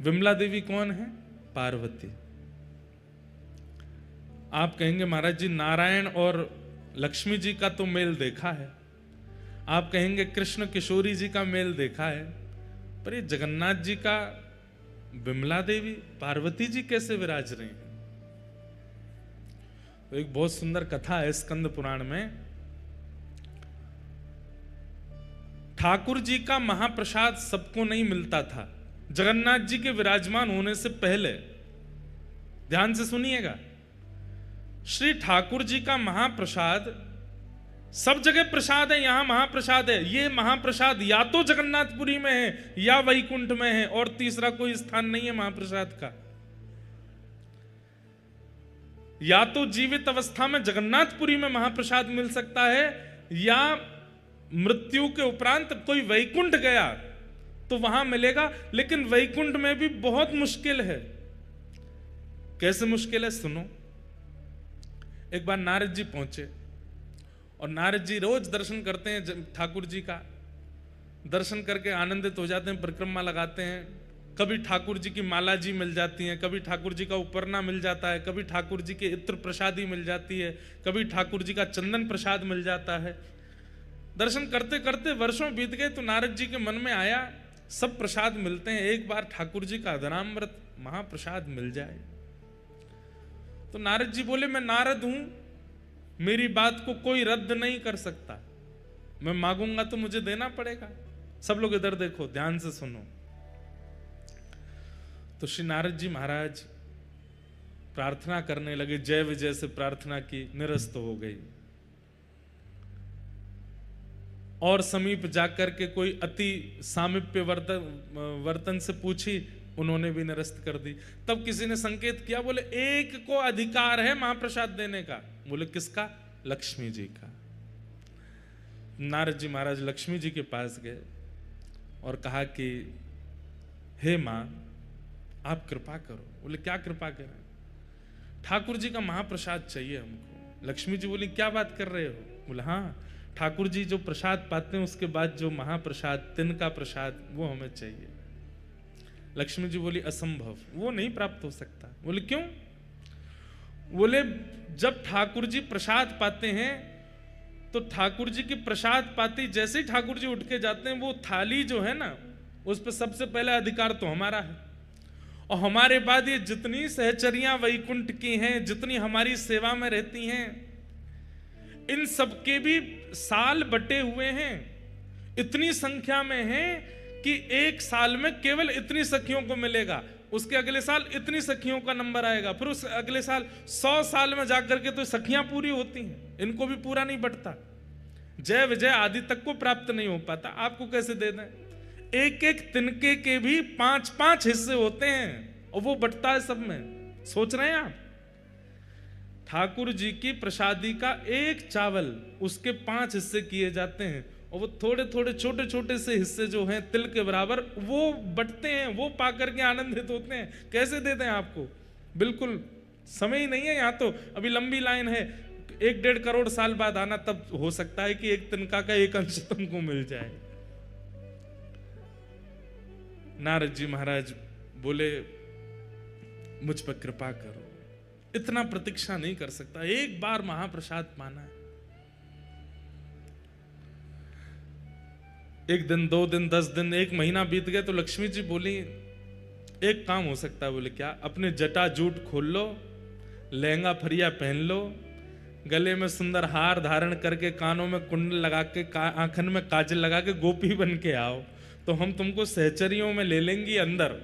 विमला देवी कौन है? पार्वती। आप कहेंगे महाराज जी नारायण और लक्ष्मी जी का तो मेल देखा है, आप कहेंगे कृष्ण किशोरी जी का मेल देखा है, पर ये जगन्नाथ जी का विमला देवी पार्वती जी कैसे विराज रही हैं? तो एक बहुत सुंदर कथा है स्कंद पुराण में। ठाकुर जी का महाप्रसाद सबको नहीं मिलता था जगन्नाथ जी के विराजमान होने से पहले। ध्यान से सुनिएगा, श्री ठाकुर जी का महाप्रसाद सब जगह प्रसाद है, यहां महाप्रसाद है। ये महाप्रसाद या तो जगन्नाथपुरी में है या वैकुंठ में है, और तीसरा कोई स्थान नहीं है महाप्रसाद का। या तो जीवित अवस्था में जगन्नाथपुरी में महाप्रसाद मिल सकता है, या मृत्यु के उपरांत कोई वैकुंठ गया तो वहां मिलेगा, लेकिन वैकुंठ में भी बहुत मुश्किल है। कैसे मुश्किल है सुनो। एक बार नारद जी पहुंचे, और नारद जी रोज दर्शन करते हैं ठाकुर जी का, दर्शन करके आनंदित हो जाते हैं, परिक्रमा लगाते हैं। कभी ठाकुर जी की माला जी मिल जाती है, कभी ठाकुर जी का उपरना मिल जाता है, कभी ठाकुर जी की इत्र प्रसादी मिल जाती है, कभी ठाकुर जी का चंदन प्रसाद मिल जाता है। दर्शन करते करते वर्षों बीत गए, तो नारद जी के मन में आया सब प्रसाद मिलते हैं, एक बार ठाकुर जी का अधरामृत महाप्रसाद मिल जाए। तो नारद जी बोले मैं नारद हूं, मेरी बात को कोई रद्द नहीं कर सकता, मैं मांगूंगा तो मुझे देना पड़ेगा। सब लोग इधर देखो, ध्यान से सुनो। तो श्री नारद जी महाराज प्रार्थना करने लगे, जय विजय से प्रार्थना की, निरस्त हो गई। और समीप जाकर के कोई अति सामीप्य वर्तन से पूछी, उन्होंने भी निरस्त कर दी। तब किसी ने संकेत किया, बोले एक को अधिकार है महाप्रसाद देने का। बोले किसका? लक्ष्मी जी का। नारद जी महाराज लक्ष्मी जी के पास गए और कहा कि हे मां आप कृपा करो। बोले क्या कृपा करें? ठाकुर जी का महाप्रसाद चाहिए हमको। लक्ष्मी जी बोली क्या बात कर रहे हो? बोले हाँ, ठाकुर जी जो प्रसाद पाते हैं उसके बाद जो महाप्रसाद तिनका प्रसाद वो हमें चाहिए। लक्ष्मी जी बोली असंभव, वो नहीं प्राप्त हो सकता। बोले क्यों? बोले जब ठाकुर जी प्रसाद पाते हैं तो ठाकुर जी की प्रसाद पाती जैसे ही ठाकुर जी उठ के जाते हैं, वो थाली जो है ना उस पर सबसे पहले अधिकार तो हमारा है, और हमारे बाद ये जितनी सहचरियां वैकुंठ की हैं, जितनी हमारी सेवा में रहती हैं, इन सबके भी साल बटे हुए हैं, इतनी संख्या में हैं कि एक साल में केवल इतनी सखियों को मिलेगा, उसके अगले साल इतनी सखियों का नंबर आएगा, फिर उस अगले साल 100 साल में जाकर के तो सखियां पूरी होती हैं, इनको भी पूरा नहीं बढ़ता। जय विजय आदि तक को प्राप्त नहीं हो पाता, आपको कैसे दे दें? एक एक तिनके के भी 5-5 हिस्से होते हैं और वो बटता है सब में। सोच रहे हैं आप? ठाकुर जी की प्रसादी का एक चावल उसके 5 हिस्से किए जाते हैं, और वो थोड़े थोड़े छोटे छोटे से हिस्से जो हैं तिल के बराबर, वो बटते हैं, वो पाकर के आनंदित होते हैं। कैसे देते हैं आपको? बिल्कुल समय ही नहीं है, यहाँ तो अभी लंबी लाइन है, 1-1.5 करोड़ साल बाद आना, तब हो सकता है कि एक तिनका का एक अंश तुमको मिल जाए। नारद जी महाराज बोले मुझ पर कृपा करो, इतना प्रतीक्षा नहीं कर सकता, एक बार महाप्रसाद पाना है। 1 दिन 2 दिन 10 दिन 1 महीना बीत गए, तो लक्ष्मी जी बोली एक काम हो सकता है। बोले क्या? अपने जटा जूट खोल लो, लहंगा फरिया पहन लो, गले में सुंदर हार धारण करके, कानों में कुंडल लगा के, आंखन में काजल लगा के गोपी बन के आओ, तो हम तुमको सहचरियों में ले लेंगी अंदर,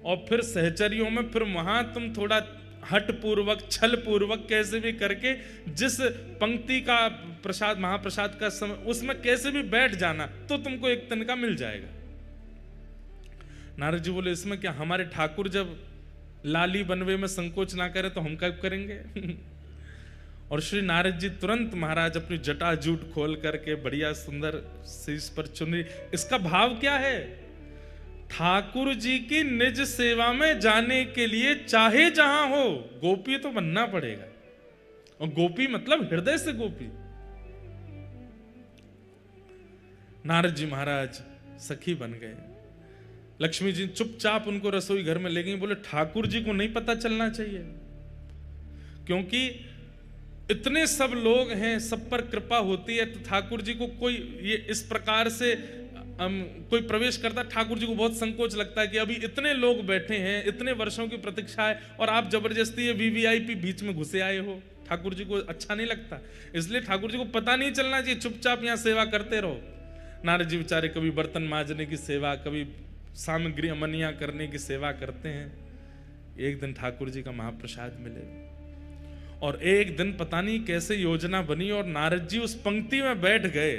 और फिर सहचरियों में फिर वहां तुम थोड़ा हट पूर्वक छल पूर्वक कैसे भी करके जिस पंक्ति का प्रसाद महाप्रसाद का समय उसमें कैसे भी बैठ जाना, तो तुमको एक तिनका मिल जाएगा। नारद जी बोले इसमें क्या? हमारे ठाकुर जब लाली बनवे में संकोच ना करे तो हम कब करेंगे? और श्री नारद जी तुरंत महाराज अपनी जटा जूट खोल करके बढ़िया सुंदर शीश पर चुनरी। इसका भाव क्या है? ठाकुर जी की निज सेवा में जाने के लिए चाहे जहां हो गोपी तो बनना पड़ेगा, और गोपी मतलब हृदय से गोपी। नारद जी महाराज सखी बन गए। लक्ष्मी जी चुपचाप उनको रसोई घर में ले गई, बोले ठाकुर जी को नहीं पता चलना चाहिए, क्योंकि इतने सब लोग हैं, सब पर कृपा होती है, तो ठाकुर जी को कोई ये इस प्रकार से कोई प्रवेश करता, ठाकुर जी को बहुत संकोच लगता है कि अभी इतने लोग बैठे हैं, इतने वर्षों की प्रतीक्षा है और आप जबरदस्ती ये वीवीआईपी बीच में घुसे आए हो, ठाकुर जी को अच्छा नहीं लगता। इसलिए ठाकुर जी को पता नहीं चलना चाहिए, चुपचाप यहाँ सेवा करते रहो। नारद जी बेचारे कभी बर्तन मांजने की सेवा, कभी सामग्री अमनिया करने की सेवा करते हैं। एक दिन ठाकुर जी का महाप्रसाद मिले और एक दिन पता नहीं कैसे योजना बनी और नारद जी उस पंक्ति में बैठ गए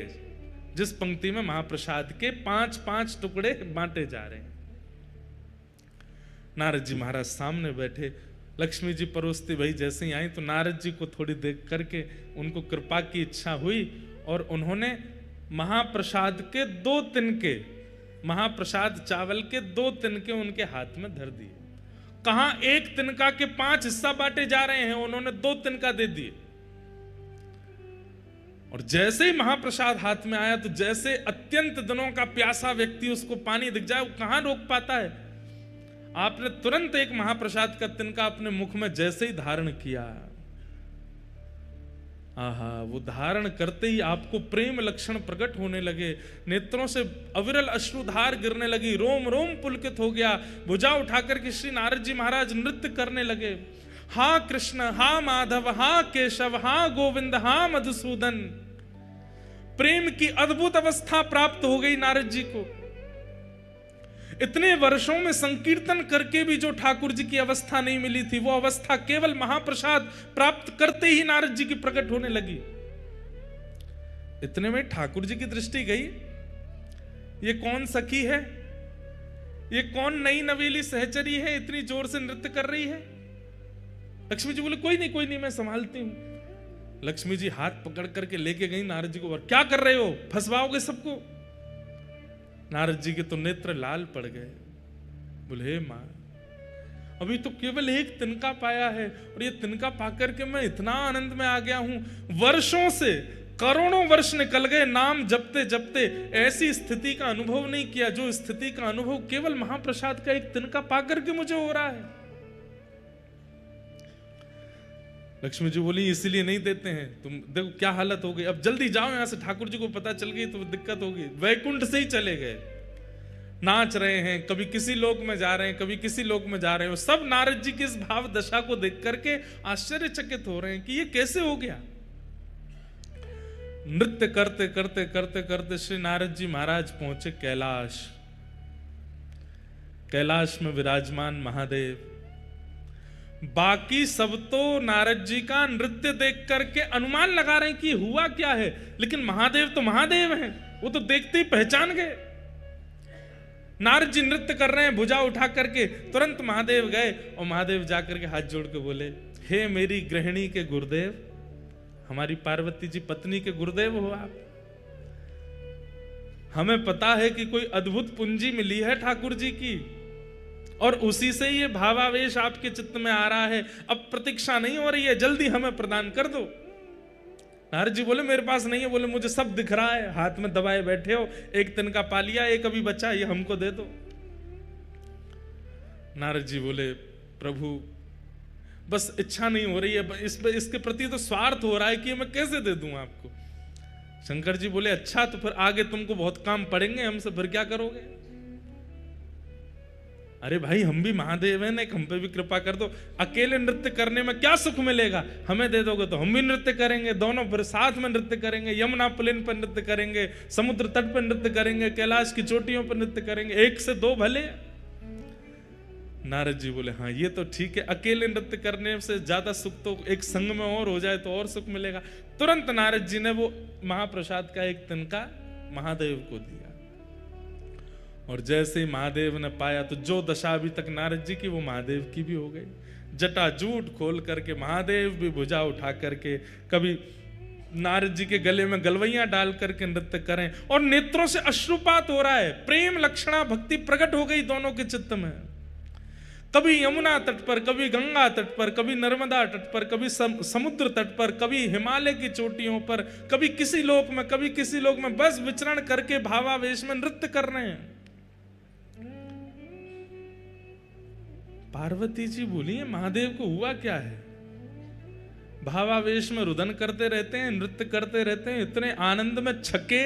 जिस पंक्ति में महाप्रसाद के 5-5 टुकड़े बांटे जा रहे हैं। नारद जी महाराज सामने बैठे, लक्ष्मी जी परोसती भाई जैसे ही आई तो नारद जी को थोड़ी देख करके उनको कृपा की इच्छा हुई और उन्होंने महाप्रसाद के 2 तिनके, महाप्रसाद चावल के 2 तिनके उनके हाथ में धर दिए। कहां एक तिनका के 5 हिस्सा बांटे जा रहे हैं, उन्होंने 2 तिनका दे दिए। और जैसे ही महाप्रसाद हाथ में आया तो जैसे अत्यंत दिनों का प्यासा व्यक्ति उसको पानी दिख जाए, वो कहां रोक पाता है। आपने तुरंत एक महाप्रसाद का तिनका अपने मुख में जैसे ही धारण किया, आहा, वो धारण करते ही आपको प्रेम लक्षण प्रकट होने लगे, नेत्रों से अविरल अश्रुधार गिरने लगी, रोम रोम पुलकित हो गया। भुजा उठाकर के श्री नारद जी महाराज नृत्य करने लगे, हा कृष्ण, हा माधव, हा केशव, हा गोविंद, हा मधुसूदन। प्रेम की अद्भुत अवस्था प्राप्त हो गई नारद जी को। इतने वर्षों में संकीर्तन करके भी जो ठाकुर जी की अवस्था नहीं मिली थी, वो अवस्था केवल महाप्रसाद प्राप्त करते ही नारद जी की प्रकट होने लगी। इतने में ठाकुर जी की दृष्टि गई, ये कौन सखी है, ये कौन नई नवेली सहचरी है, इतनी जोर से नृत्य कर रही है। लक्ष्मी जी बोले कोई नहीं कोई नहीं, मैं संभालती हूं। लक्ष्मी जी हाथ पकड़ करके लेके गई नारद जी को, और क्या कर रहे हो, फंसवाओगे सबको। नारद जी के तो नेत्र लाल पड़ गए, बोले हे मां, अभी तो केवल एक तिनका पाया है और ये तिनका पाकर के मैं इतना आनंद में आ गया हूं। वर्षों से करोड़ों वर्ष निकल गए, नाम जपते जपते ऐसी स्थिति का अनुभव नहीं किया जो स्थिति का अनुभव केवल महाप्रसाद का एक तिनका पाकर के मुझे हो रहा है। लक्ष्मी जी बोली इसीलिए नहीं देते हैं, तुम देखो क्या हालत हो गई, अब जल्दी जाओ यहां से, ठाकुर जी को पता चल गई तो दिक्कत होगी। वैकुंठ से ही चले गए, नाच रहे हैं, कभी किसी लोक में जा रहे हैं, कभी किसी लोक में जा रहे हैं। सब नारद जी की इस भाव दशा को देख करके आश्चर्यचकित हो रहे हैं कि ये कैसे हो गया। नृत्य करते करते करते करते श्री नारद जी महाराज पहुंचे कैलाश। कैलाश में विराजमान महादेव, बाकी सब तो नारद जी का नृत्य देख करके अनुमान लगा रहे हैं कि हुआ क्या है, लेकिन महादेव तो महादेव हैं, वो तो देखते ही पहचान गए। नारद जी नृत्य कर रहे हैं, भुजा उठा करके तुरंत महादेव गए और महादेव जाकर के हाथ जोड़ के बोले, हे मेरी गृहिणी के गुरुदेव, हमारी पार्वती जी पत्नी के गुरुदेव हो आप। हमें पता है कि कोई अद्भुत पूंजी मिली है ठाकुर जी की और उसी से ये भावावेश आपके चित्त में आ रहा है, अब प्रतीक्षा नहीं हो रही है, जल्दी हमें प्रदान कर दो। नारद जी बोले मेरे पास नहीं है। बोले मुझे सब दिख रहा है, हाथ में दबाए बैठे हो, एक तिनका पा लिया, एक अभी बचा, ये हमको दे दो। नारद जी बोले प्रभु बस इच्छा नहीं हो रही है, इसके प्रति तो स्वार्थ हो रहा है कि मैं कैसे दे दूं आपको। शंकर जी बोले अच्छा, तो फिर आगे तुमको बहुत काम पड़ेंगे हमसे, फिर क्या करोगे। अरे भाई हम भी महादेव हैं ना, हम पे भी कृपा कर दो। अकेले नृत्य करने में क्या सुख मिलेगा, हमें दे दोगे तो हम भी नृत्य करेंगे, दोनों फिर साथ में नृत्य करेंगे, यमुना पुलिन पर नृत्य करेंगे, समुद्र तट पर नृत्य करेंगे, कैलाश की चोटियों पर नृत्य करेंगे, एक से दो भले। नारद जी बोले हाँ ये तो ठीक है, अकेले नृत्य करने से ज्यादा सुख तो एक संग में और हो जाए तो और सुख मिलेगा। तुरंत नारद जी ने वो महाप्रसाद का एक तिनका महादेव को दिया और जैसे ही महादेव ने पाया तो जो दशा अभी तक नारद जी की वो महादेव की भी हो गई। जटाजूट खोल करके महादेव भी भुजा उठा करके कभी नारद जी के गले में गलवैयां डाल करके नृत्य करें और नेत्रों से अश्रुपात हो रहा है, प्रेम लक्षणा भक्ति प्रकट हो गई दोनों के चित्त में। कभी यमुना तट पर, कभी गंगा तट पर, कभी नर्मदा तट पर, कभी समुद्र तट पर, कभी हिमालय की चोटियों पर, कभी किसी लोक में, कभी किसी लोक में, बस विचरण करके भावावेश में नृत्य कर रहे हैं। पार्वती जी बोली है महादेव को हुआ क्या है, भावावेश में रुदन करते रहते हैं, नृत्य करते रहते हैं, इतने आनंद में छके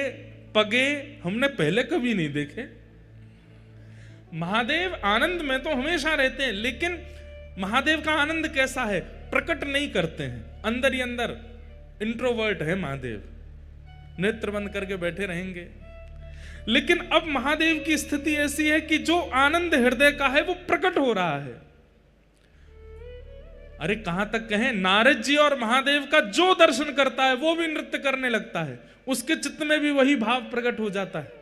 पगे हमने पहले कभी नहीं देखे। महादेव आनंद में तो हमेशा रहते हैं, लेकिन महादेव का आनंद कैसा है, प्रकट नहीं करते हैं, अंदर ही अंदर इंट्रोवर्ट है महादेव, नेत्र बंद करके बैठे रहेंगे। लेकिन अब महादेव की स्थिति ऐसी है कि जो आनंद हृदय का है वो प्रकट हो रहा है। अरे कहां तक कहें, नारद जी और महादेव का जो दर्शन करता है वो भी नृत्य करने लगता है, उसके चित्त में भी वही भाव प्रकट हो जाता है।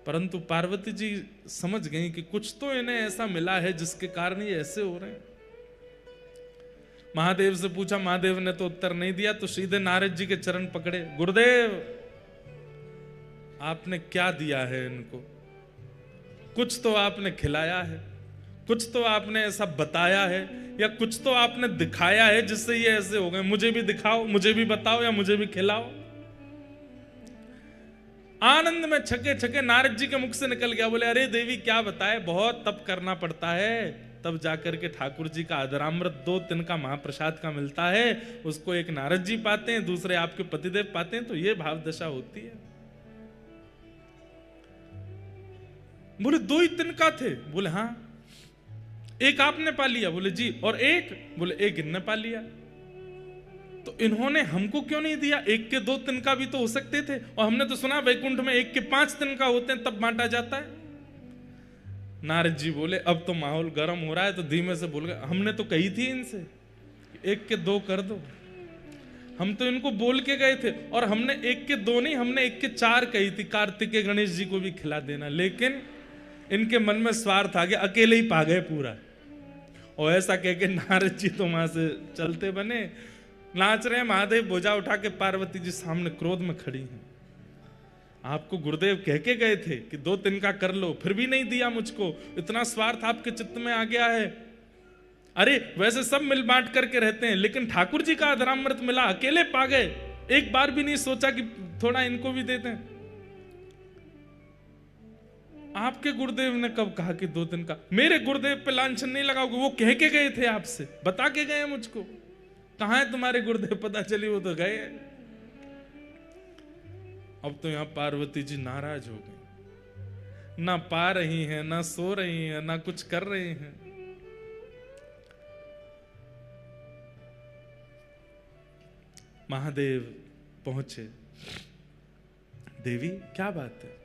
परंतु पार्वती जी समझ गई कि कुछ तो इन्हें ऐसा मिला है जिसके कारण ये ऐसे हो रहे हैं। महादेव से पूछा, महादेव ने तो उत्तर नहीं दिया, तो सीधे नारद जी के चरण पकड़े, गुरुदेव आपने क्या दिया है इनको, कुछ तो आपने खिलाया है, कुछ तो आपने ऐसा बताया है, या कुछ तो आपने दिखाया है जिससे ये ऐसे हो गए, मुझे भी दिखाओ, मुझे भी बताओ, या मुझे भी खिलाओ। आनंद में छके छके नारद जी के मुख से निकल गया, बोले अरे देवी क्या बताए, बहुत तप करना पड़ता है, तब जाकर के ठाकुर जी का अधरामृत 2 तिनका महाप्रसाद का मिलता है, उसको एक नारद जी पाते हैं, दूसरे आपके पतिदेव पाते हैं, तो ये भाव दशा होती है। बोले 2 ही तिनका थे, बोले हाँ, एक आपने पा लिया, बोले जी, और एक, बोले एक इनने पा लिया। तो इन्होंने हमको क्यों नहीं दिया, 1 के 2 तिनका भी तो हो सकते थे, और हमने तो सुना वैकुंठ में 1 के 5 तिनका होते हैं तब बांटा जाता है। नारद जी बोले अब तो माहौल गर्म हो रहा है, तो धीमे से बोल गए, हमने तो कही थी इनसे 1 के 2 कर दो, हम तो इनको बोल के गए थे, और हमने 1 के 2 नहीं, हमने 1 के 4 कही थी, कार्तिकेय गणेश जी को भी खिला देना, लेकिन इनके मन में स्वार्थ आ गया, अकेले ही पा गए पूरा। और ऐसा कह के नारद जी तो वहां से चलते बने, नाच रहे हैं, महादेव बोझा उठा के, पार्वती जी सामने क्रोध में खड़ी हैं। आपको गुरुदेव कह के गए थे कि 2 तिनका कर लो, फिर भी नहीं दिया मुझको, इतना स्वार्थ आपके चित्त में आ गया है। अरे वैसे सब मिल बांट करके रहते हैं, लेकिन ठाकुर जी का अधरामृत मिला, अकेले पा गए, एक बार भी नहीं सोचा कि थोड़ा इनको भी देते हैं। आपके गुरुदेव ने कब कहा कि 2 तिनका, मेरे गुरुदेव पे लांछन नहीं लगाओगे, वो कह के गए थे आपसे, बता के गए मुझको, कहां है तुम्हारे गुरुदेव, पता चली वो तो गए। अब तो यहां पार्वती जी नाराज हो गई, ना पा रही हैं, ना सो रही हैं, ना कुछ कर रही हैं। महादेव पहुंचे, देवी क्या बात है,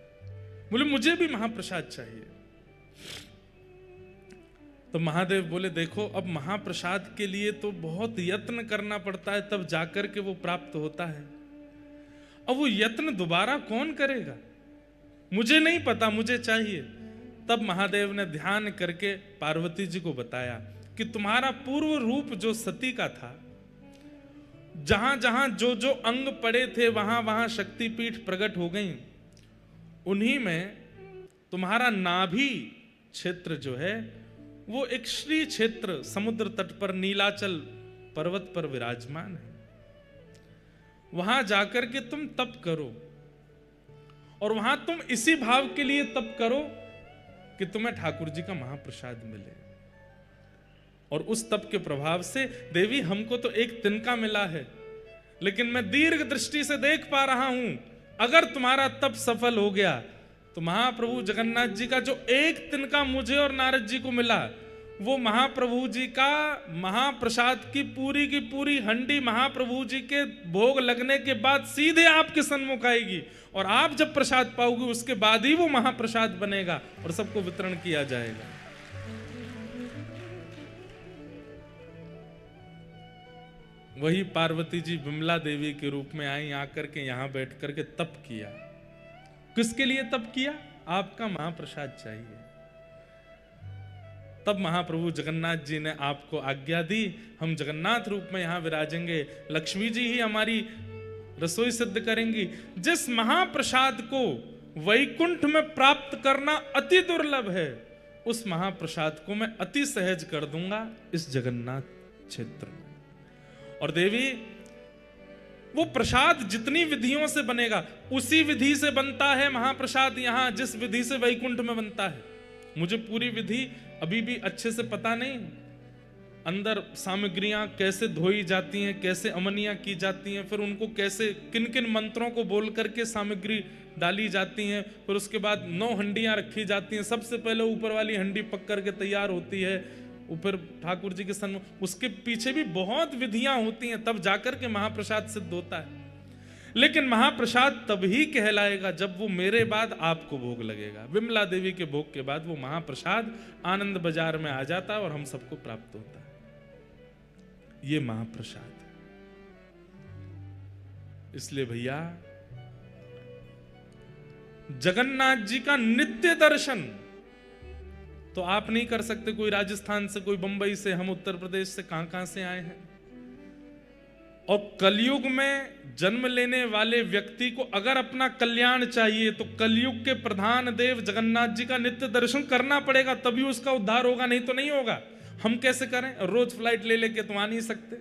बोले मुझे भी महाप्रसाद चाहिए। तो महादेव बोले देखो, अब महाप्रसाद के लिए तो बहुत यत्न करना पड़ता है, तब जाकर के वो प्राप्त होता है। अब वो यत्न दोबारा कौन करेगा, मुझे नहीं पता, मुझे चाहिए। तब महादेव ने ध्यान करके पार्वती जी को बताया कि तुम्हारा पूर्व रूप जो सती का था, जहां जहां जो जो अंग पड़े थे वहां वहां शक्तिपीठ प्रकट हो गई, उन्हीं में तुम्हारा नाभि क्षेत्र जो है वो एक श्री क्षेत्र समुद्र तट पर नीलाचल पर्वत पर विराजमान है। वहां जाकर के तुम तप करो, और वहां तुम इसी भाव के लिए तप करो कि तुम्हें ठाकुर जी का महाप्रसाद मिले। और उस तप के प्रभाव से देवी हमको तो 1 तिनका मिला है, लेकिन मैं दीर्घ दृष्टि से देख पा रहा हूं, अगर तुम्हारा तप सफल हो गया तो महाप्रभु जगन्नाथ जी का जो 1 तिनका मुझे और नारद जी को मिला, वो महाप्रभु जी का महाप्रसाद की पूरी हंडी महाप्रभु जी के भोग लगने के बाद सीधे आपके सन्मुख आएगी, और आप जब प्रसाद पाओगे उसके बाद ही वो महाप्रसाद बनेगा और सबको वितरण किया जाएगा। वही पार्वती जी विमला देवी के रूप में आई, आकर के यहां बैठ करके तप किया। किसके लिए तप किया, आपका महाप्रसाद चाहिए। तब महाप्रभु जगन्नाथ जी ने आपको आज्ञा दी, हम जगन्नाथ रूप में यहां विराजेंगे, लक्ष्मी जी ही हमारी रसोई सिद्ध करेंगी। जिस महाप्रसाद को वैकुंठ में प्राप्त करना अति दुर्लभ है, उस महाप्रसाद को मैं अति सहज कर दूंगा इस जगन्नाथ क्षेत्र में। और देवी वो प्रसाद जितनी विधियों से बनेगा उसी विधि से बनता है महाप्रसाद, यहां जिस विधि से वैकुंठ में बनता है मुझे पूरी विधि अभी भी अच्छे से पता नहीं, अंदर सामग्रियां कैसे धोई जाती हैं, कैसे अमनियां की जाती हैं, फिर उनको कैसे किन किन मंत्रों को बोल करके सामग्री डाली जाती हैं, फिर उसके बाद 9 हंडियां रखी जाती हैं। सबसे पहले ऊपर वाली हंडी पक करके तैयार होती है, ऊपर ठाकुर जी के सन्मुख। उसके पीछे भी बहुत विधियां होती हैं, तब जाकर के महाप्रसाद सिद्ध होता है। लेकिन महाप्रसाद तभी कहलाएगा जब वो मेरे बाद आपको भोग लगेगा। विमला देवी के भोग के बाद वो महाप्रसाद आनंद बाजार में आ जाता है और हम सबको प्राप्त होता है। ये महाप्रसाद। इसलिए भैया जगन्नाथ जी का नित्य दर्शन तो आप नहीं कर सकते, कोई राजस्थान से, कोई बंबई से, हम उत्तर प्रदेश से, कहां से आए हैं। और कलयुग में जन्म लेने वाले व्यक्ति को अगर अपना कल्याण चाहिए तो कलयुग के प्रधान देव जगन्नाथ जी का नित्य दर्शन करना पड़ेगा, तभी उसका उद्धार होगा, नहीं तो नहीं होगा। हम कैसे करें? रोज फ्लाइट ले लेके तो आ नहीं सकते।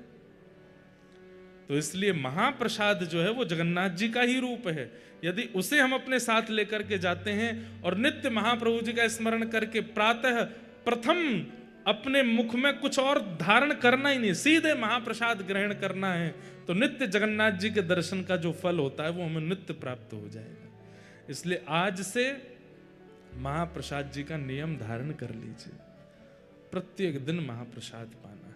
तो इसलिए महाप्रसाद जो है वो जगन्नाथ जी का ही रूप है। यदि उसे हम अपने साथ लेकर के जाते हैं और नित्य महाप्रभु जी का स्मरण करके प्रातः प्रथम अपने मुख में कुछ और धारण करना ही नहीं, सीधे महाप्रसाद ग्रहण करना है, तो नित्य जगन्नाथ जी के दर्शन का जो फल होता है वो हमें नित्य प्राप्त हो जाएगा। इसलिए आज से महाप्रसाद जी का नियम धारण कर लीजिए, प्रत्येक दिन महाप्रसाद पाना है।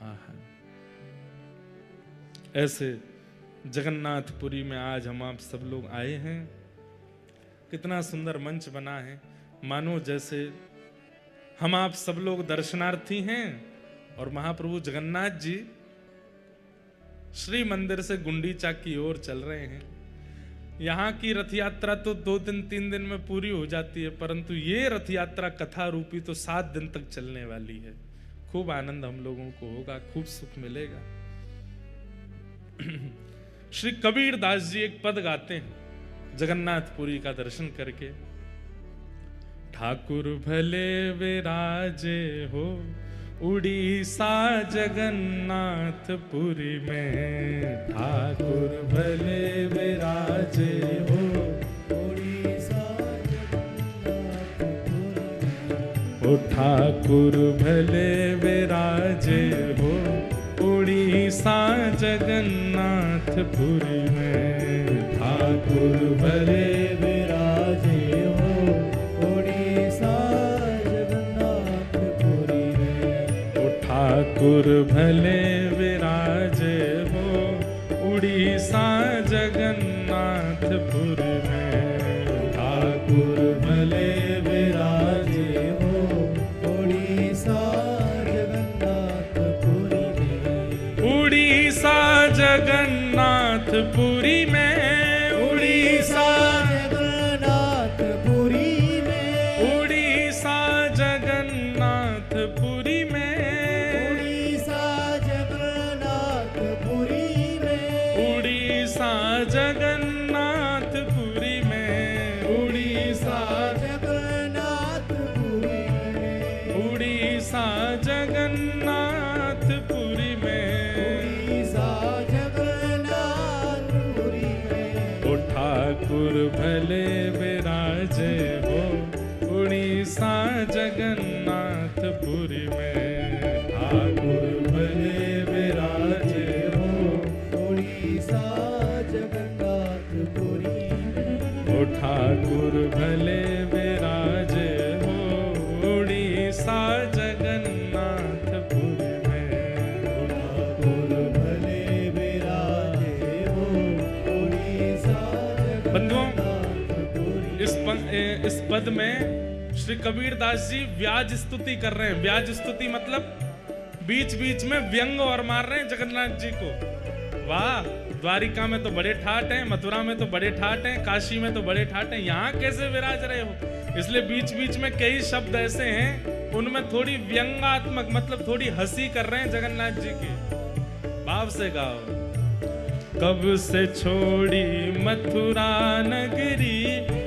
आहा, ऐसे जगन्नाथपुरी में आज हम आप सब लोग आए हैं। कितना सुंदर मंच बना है, मानो जैसे हम आप सब लोग दर्शनार्थी हैं और महाप्रभु जगन्नाथ जी श्री मंदिर से गुंडीचा की ओर चल रहे हैं। यहाँ की रथ यात्रा तो 2 दिन 3 दिन में पूरी हो जाती है, परंतु ये रथ यात्रा कथा रूपी तो 7 दिन तक चलने वाली है। खूब आनंद हम लोगों को होगा, खूब सुख मिलेगा। श्री कबीर दास जी एक पद गाते हैं जगन्नाथपुरी का दर्शन करके। ठाकुर भले विराजे हो उड़ीसा जगन्नाथपुरी में, ठाकुर भले विराजे हो उड़ीसा जगन्नाथपुरी, ओ ठाकुर भले विराजे हो उड़ीसा जगन्नाथपुरी में, ठाकुर भले विराजे हो उड़ीसा जगन्नाथपुरी में, ओ ठाकुर भले विराजे हो उड़ीसा जगन्नाथपुरी में, ठाकुर भले विराजे हो उड़ीसा जगन्नाथपुरी में, उड़ीसा जगन्नाथपुरी में, उड़ीसा जगन्नाथपुरी में, उड़ीसा जगन्नाथपुरी में, उड़ीसा जगन्नाथपुरी में, उड़ीसा जगन्नाथपुरी में, उड़ीसा जगन्नाथपुरी में, ठाकुर भले विराजे हो उड़ीसा जगन्नाथपुरी में, ठाकुर भले विराजे हो उड़ीसा जगन्नाथपुरी में, ओ ठाकुर भले विराजे हो उड़ीसा जगन्नाथपुरी में, ठाकुर भले विराजे हो उड़ीसा। बंधुओं, इस पद में श्री कबीर दास जी व्याज स्तुति कर रहे हैं। व्याज स्तुति मतलब बीच बीच में व्यंग और मार रहे हैं जगन्नाथ जी को। वाह, द्वारिका में तो बड़े ठाट हैं, मथुरा में तो बड़े ठाट हैं, काशी में तो बड़े ठाट हैं, यहाँ कैसे विराज रहे हो? इसलिए बीच बीच में कई शब्द ऐसे हैं उनमें थोड़ी व्यंगात्मक मतलब थोड़ी हंसी कर रहे हैं जगन्नाथ जी की। भाव से गाओ। कब से छोड़ी मथुरा नगरी,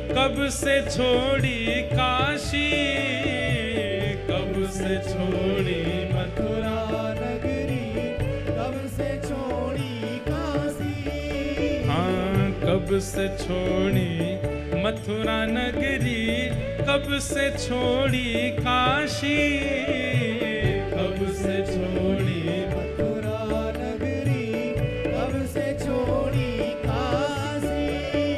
कब से छोड़ी काशी, कब से छोड़ी मथुरा नगरी, कब से छोड़ी काशी, हाँ कब से छोड़ी मथुरा नगरी, कब से छोड़ी काशी, कब से छोड़ी मथुरा नगरी, कब से छोड़ी काशी।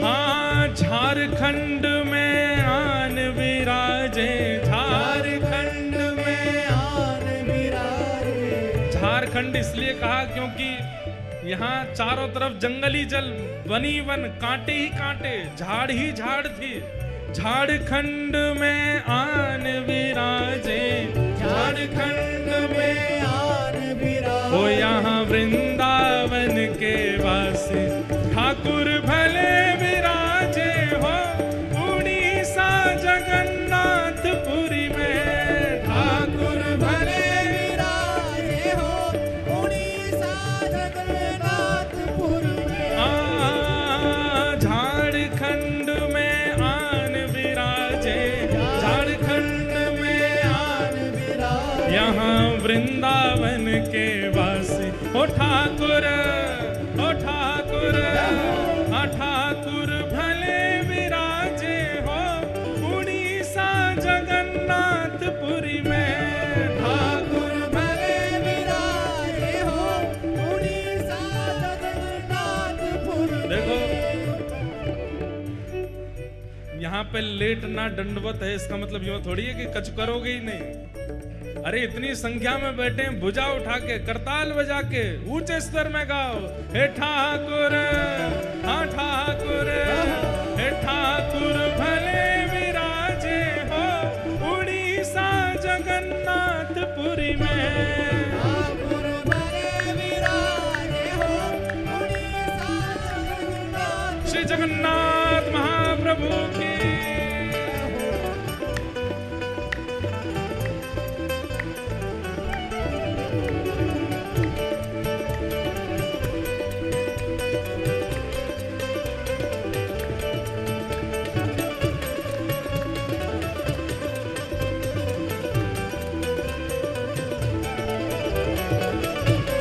हाँ झारखंड में आन विराजे, झारखंड में आन विराजे। झारखंड इसलिए कहा क्योंकि यहाँ चारों तरफ जंगली जल, वनी वन, कांटे ही कांटे, झाड़ ही झाड़ थी। झारखंड में आन विराजे, झारखंड में आन विराजे। ओ यहाँ वृंदावन के वासी ठाकुर भले विराजे हो, उड़ीसा जगन्नाथपुरी में ठाकुर भले विराजे हो, उड़ीसा जगन्नाथपुरी में। झारखंड में आन विराजे, झारखंड में आन विराजे। यहाँ वृंदावन के वासी ओ ठाकुर, ओ ठाकुर, ठाकुर भले विराजे हो, उड़ीसा जगन्नाथपुरी में ठाकुर भले विराजे हो, उड़ीसा जगन्नाथपुरी में। देखो यहाँ पे लेटना दंडवत है, इसका मतलब यूं थोड़ी है कि कच करोगे ही नहीं। अरे इतनी संख्या में बैठे हैं, भुजा उठा के, करताल बजा के, ऊंचे स्तर में गाओ, हे ठाकुर, हाँ ठाकुर, हे ठाकुर भले विराजे हो, उड़ीसा जगन्नाथपुरी में ठाकुर भले विराजे हो, उड़ीसा जगन्नाथ। श्री जगन्नाथ महाप्रभु की।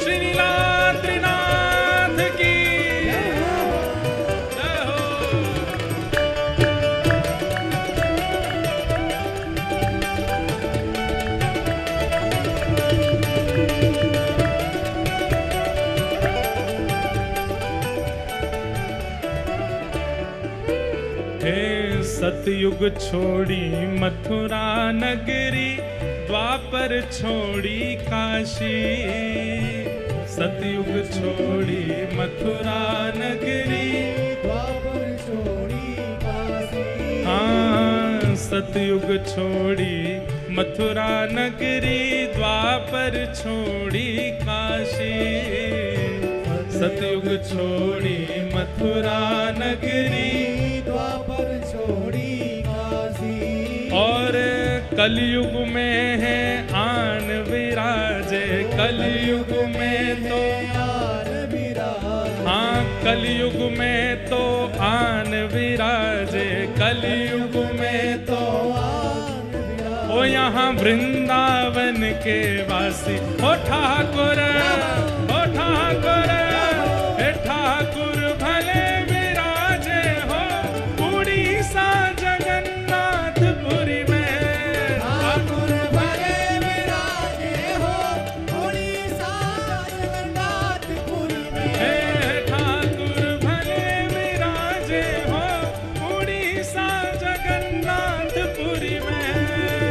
श्री नीलाद्रिनाथ की जय हो। हे सतयुग छोड़ी मथुरा नगरी, द्वापर छोड़ी काशी, सतयुग छोड़ी मथुरा नगरी, द्वापर छोड़ी काशी। हाँ सतयुग छोड़ी मथुरा नगरी, द्वापर छोड़ी काशी, सतयुग छोड़ी मथुरा नगरी, द्वापर छोड़ी काशी। और कलयुग में है आन विराजे, कलयुग में तो आन विराजे। हाँ कलयुग में तो आन विराजे, कलयुग में तो आन विराजे। ओ यहाँ वृंदावन के वासी ओ ठाकुर, ओ ठाकुर, हे ठाकुर भले विराजे हो, उड़ीसा जगन्नाथपुरी में ठाकुर भले विराजे हो, उड़ीसा जगन्नाथपुरी में। हे ठाकुर भले विराजे हो, उड़ीसा जगन्नाथपुरी में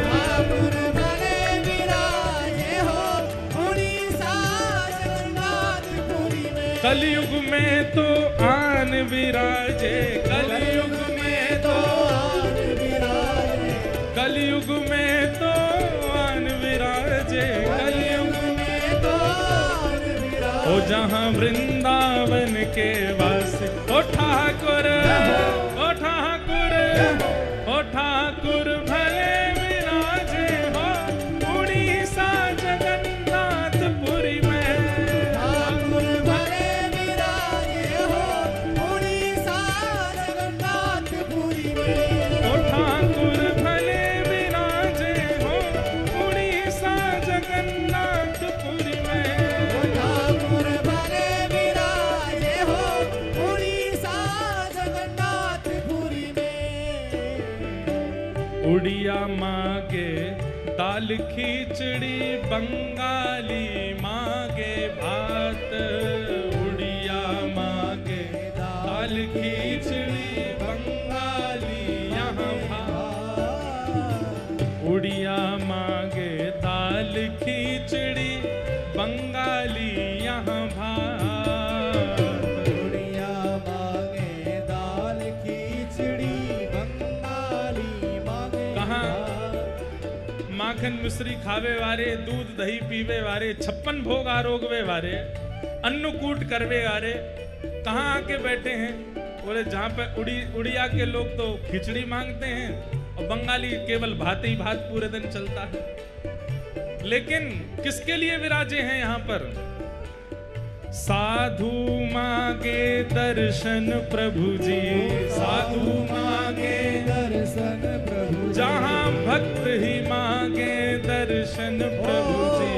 ठाकुर भले विराजे हो, उड़ीसा जगन्नाथपुरी में। कलयुग में तो आन विराजे, कलयुग में तो आन विराजे। कलयुग में तो आन विराजे, कलयुग में तो आन विराजे। ओ जहाँ वृंदावन के वासी ओ ठाकुर, ओ ठाकुर, ओ ठाकुर भले विराजे हो, उड़ीसा जगन्नाथपुरी में ठाकुर भले विराजे हो, उड़ीसा जगन्नाथपुरी में। ओ ठाकुर भले विराजे हो, उड़ीसा जगन्नाथपुरी में ठाकुर भले विराजे हो, उड़ीसा जगन्नाथपुरी में। उड़िया मांगे दाल खिचड़ी, बंगाली मांगे भात। उड़िया मांगे दाल खिचड़ी, बंगाली यहाँ भात। उड़िया मांगे दाल खिचड़ी, बंगाली यहाँ भात। उड़िया मांगे दाल खिचड़ी, बंगाली मांगे कहाँ माखन मिश्री खावे वारे, दूध दही पीवे वारे, 56 भोग आरोगवे वारे, अन्नकूट करवे वारे कहाँ आके बैठे हैं? बोले जहाँ पे उड़िया के लोग तो खिचड़ी मांगते हैं और बंगाली केवल भात ही भात पूरे दिन चलता है। लेकिन किसके लिए विराजे हैं यहाँ पर? साधु मांगे दर्शन प्रभु जी, साधु मांगे दर्शन प्रभु जी। जहाँ भक्त ही मांगे दर्शन प्रभु जी,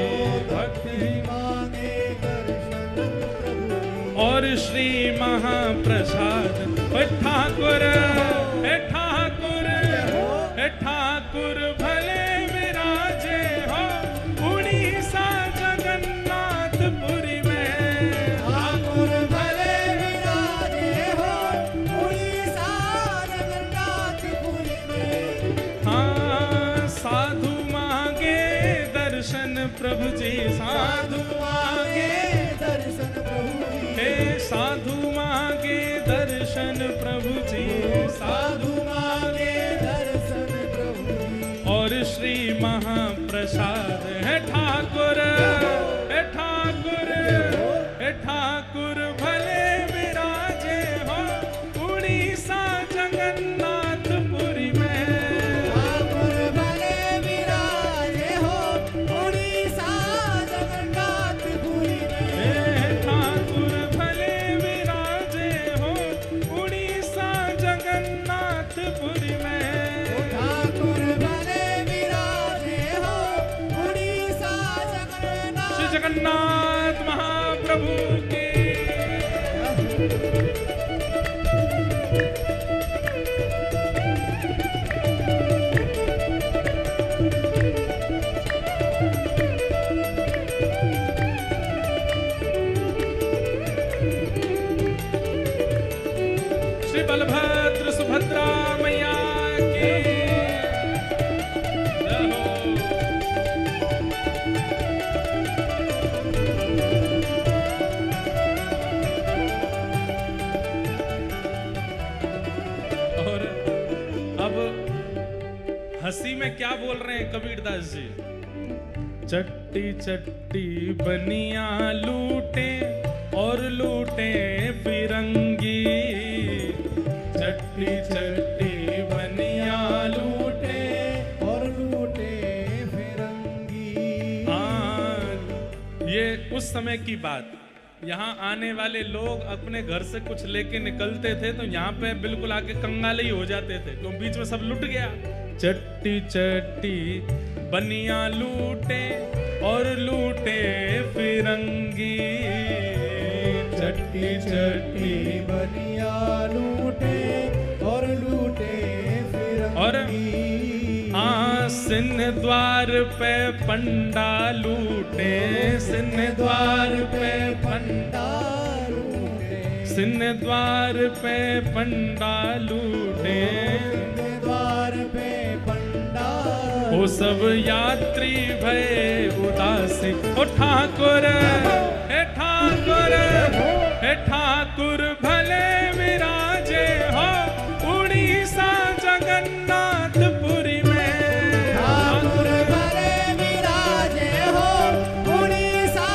भक्त ही मांगे दर्शन प्रभु जी। और श्री महाप्रसाद हे ठाकुर, हे ठाकुर, हे ठाकुर भले विराजे हो उड़ीसा जगन्नाथपुरी में। ठाकुर भले विराजे हो उड़ीसा जगन्नाथपुरी में। हाँ साधु मांगे दर्शन प्रभु जी, साधु मांगे दर्शन प्रभु जी। हे साधु मांगे दर्शन प्रभु जी, साधु मांगे दर्शन प्रभु जी। और श्री महाप्रसाद है ठाकुर, हे ठाकुर, हे ठाकुर भले विराजे हो उड़ीसा जगन्नाथपुरी में। ठाकुर भले विराजे हो उड़ीसा जगन्नाथपुरी में। हे ठाकुर भले विराजे हो उड़ीसा जगन्नाथपुरी में। ठाकुर भले विराजे हो उड़ीसा श्री जगन्नाथ। जगन्नाथ महाप्रभु के श्री बलभद्र सुभद्रा मैया की जय हो। और अब हंसी में क्या बोल रहे हैं कबीरदास जी? चट्टी चट्टी बनिया लूटे और लूटे फिरंगी। चट्टी चट्टी बनिया लूटे और लूटे फिरंगी। हाँ, ये उस समय की बात। यहाँ आने वाले लोग अपने घर से कुछ लेके निकलते थे तो यहाँ पे बिल्कुल आके कंगाल ही हो जाते थे, क्यों बीच में सब लुट गया। चट्टी चट्टी बनिया लूटे और लूटे फिरंगी। चट्टी चट्टी बनिया लूटे और लूटे फिरंगी। सिंह द्वार पे पंडा लूटे, सिंह द्वार पे पंडा, सिंह द्वार पे पंडा लूटे, द्वार पे पंडा। वो सब यात्री भय उदासी। ओ ठाकुर, हे ठाकुर, हे ठाकुर भले विराजे हो उड़ीसा जगन्नाथपुरी में। ठाकुर भले विराजे हो उड़ीसा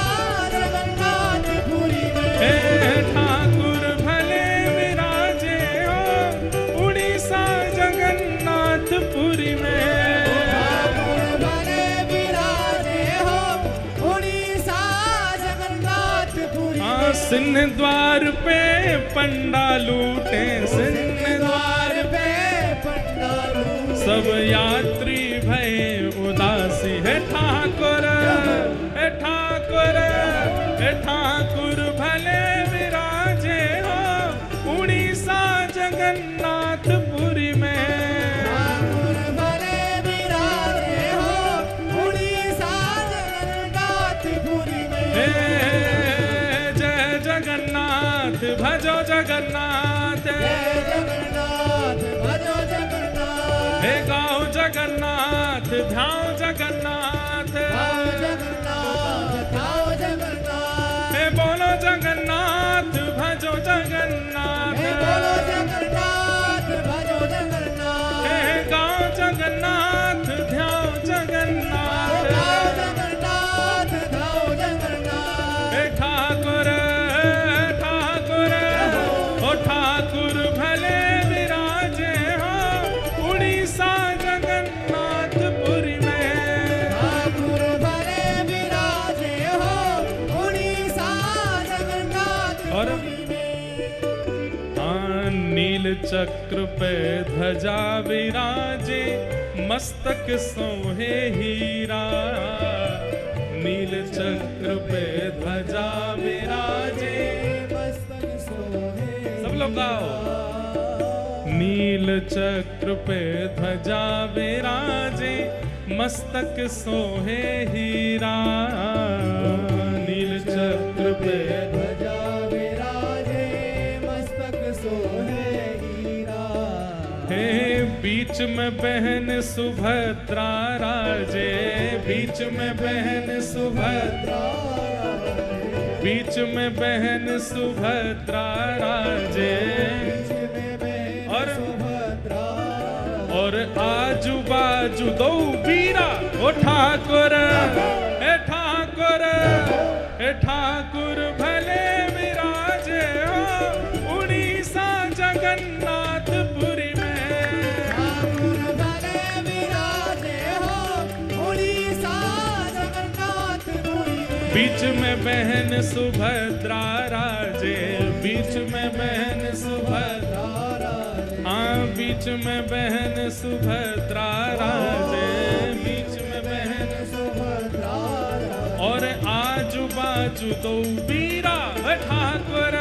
जगन्नाथपुरी में। हे ठाकुर भले विराजे हो उड़ीसा जगन्नाथपुरी में। ठाकुर भले विराजे हो उड़ीसा जगन्नाथपुरी में। सिंह द्वार पे पंडा लूटे, सिंह द्वार पे पंडा लूटे। सब यात्री भय उदासी। हे ठाकुर, हे ठाकुर, हे ठाकुर भले विराजे हो उड़ीसा जगन्नाथपुरी में। ठाकुर भले भजो जगन्नाथ, जय जगन्नाथ भजो जगन्नाथ, हे गाओ जगन्नाथ, ध्याओ जगन्नाथ, गाओ जगन्नाथ गाओ जगन्नाथ, हे बोलो जगन्नाथ, भजो जगन्नाथ, हे बोलो जगन्नाथ भजो जगन्नाथ, हे गाओ जगन्नाथ, ध्याओ जगन्नाथ, गाओ जगन्नाथ गाओ जगन्नाथ, हे ठाकुर ठाकुर ओ ठाकुर भले विराजे हो उड़ीसा जगन्नाथपुरी में, ठाकुर भले विराजे हो उड़ीसा जगन्नाथपुरी में। हाँ, नील चक्र पे ध्वजा विराजे, मस्तक सोहे हीरा, नील चक्र पे ध्वजा विराजे, मस्तक सोहे सब लोग गाओ, नील चक्र पे ध्वजा विराजे, मस्तक सोहे हीरा, नील चक्र पे ध्वजा विराजे, मस्तक सोहे हीरा, हे बीच में बहन सुभद्रा राजे, बीच में बहन सुभद्रा, बीच में बहन सुभद्रा राजे, और आजू बाजू दो वीरा, ओ ठाकुर हे ठाकुर हे ठाकुर भले विराजे हो उड़ीसा जगन्नाथपुरी में, ठाकुर भले विराजे हो उड़ीसा जगन्नाथपुरी में। बीच में बहन सुभद्रा राजे, बीच में बहन सुभद्रा, हाँ बीच में बहन सुभद्रा राजे, बीच में बहन सुभद्रा, और आजू बाजू दो वीरा, हे ठाकुर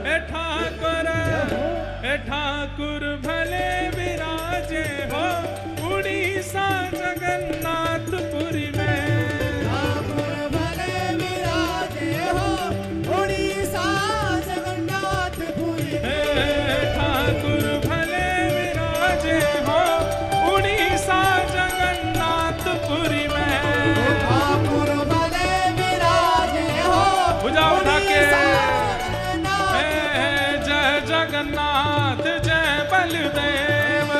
हे ठाकुर हे ठाकुर भले विराजे हो उड़ीसा जगन्नाथपुरी में, ठाकुर भले विराजे हो उड़ीसा जगन्नाथपुरी में। हे ठाकुर भले विराजे हो उड़ीसा जगन्नाथपुरी में, ठाकुर भले विराजे हो भुजा उठा के जगन्नाथ, जय जगन्नाथ जय बलदेव,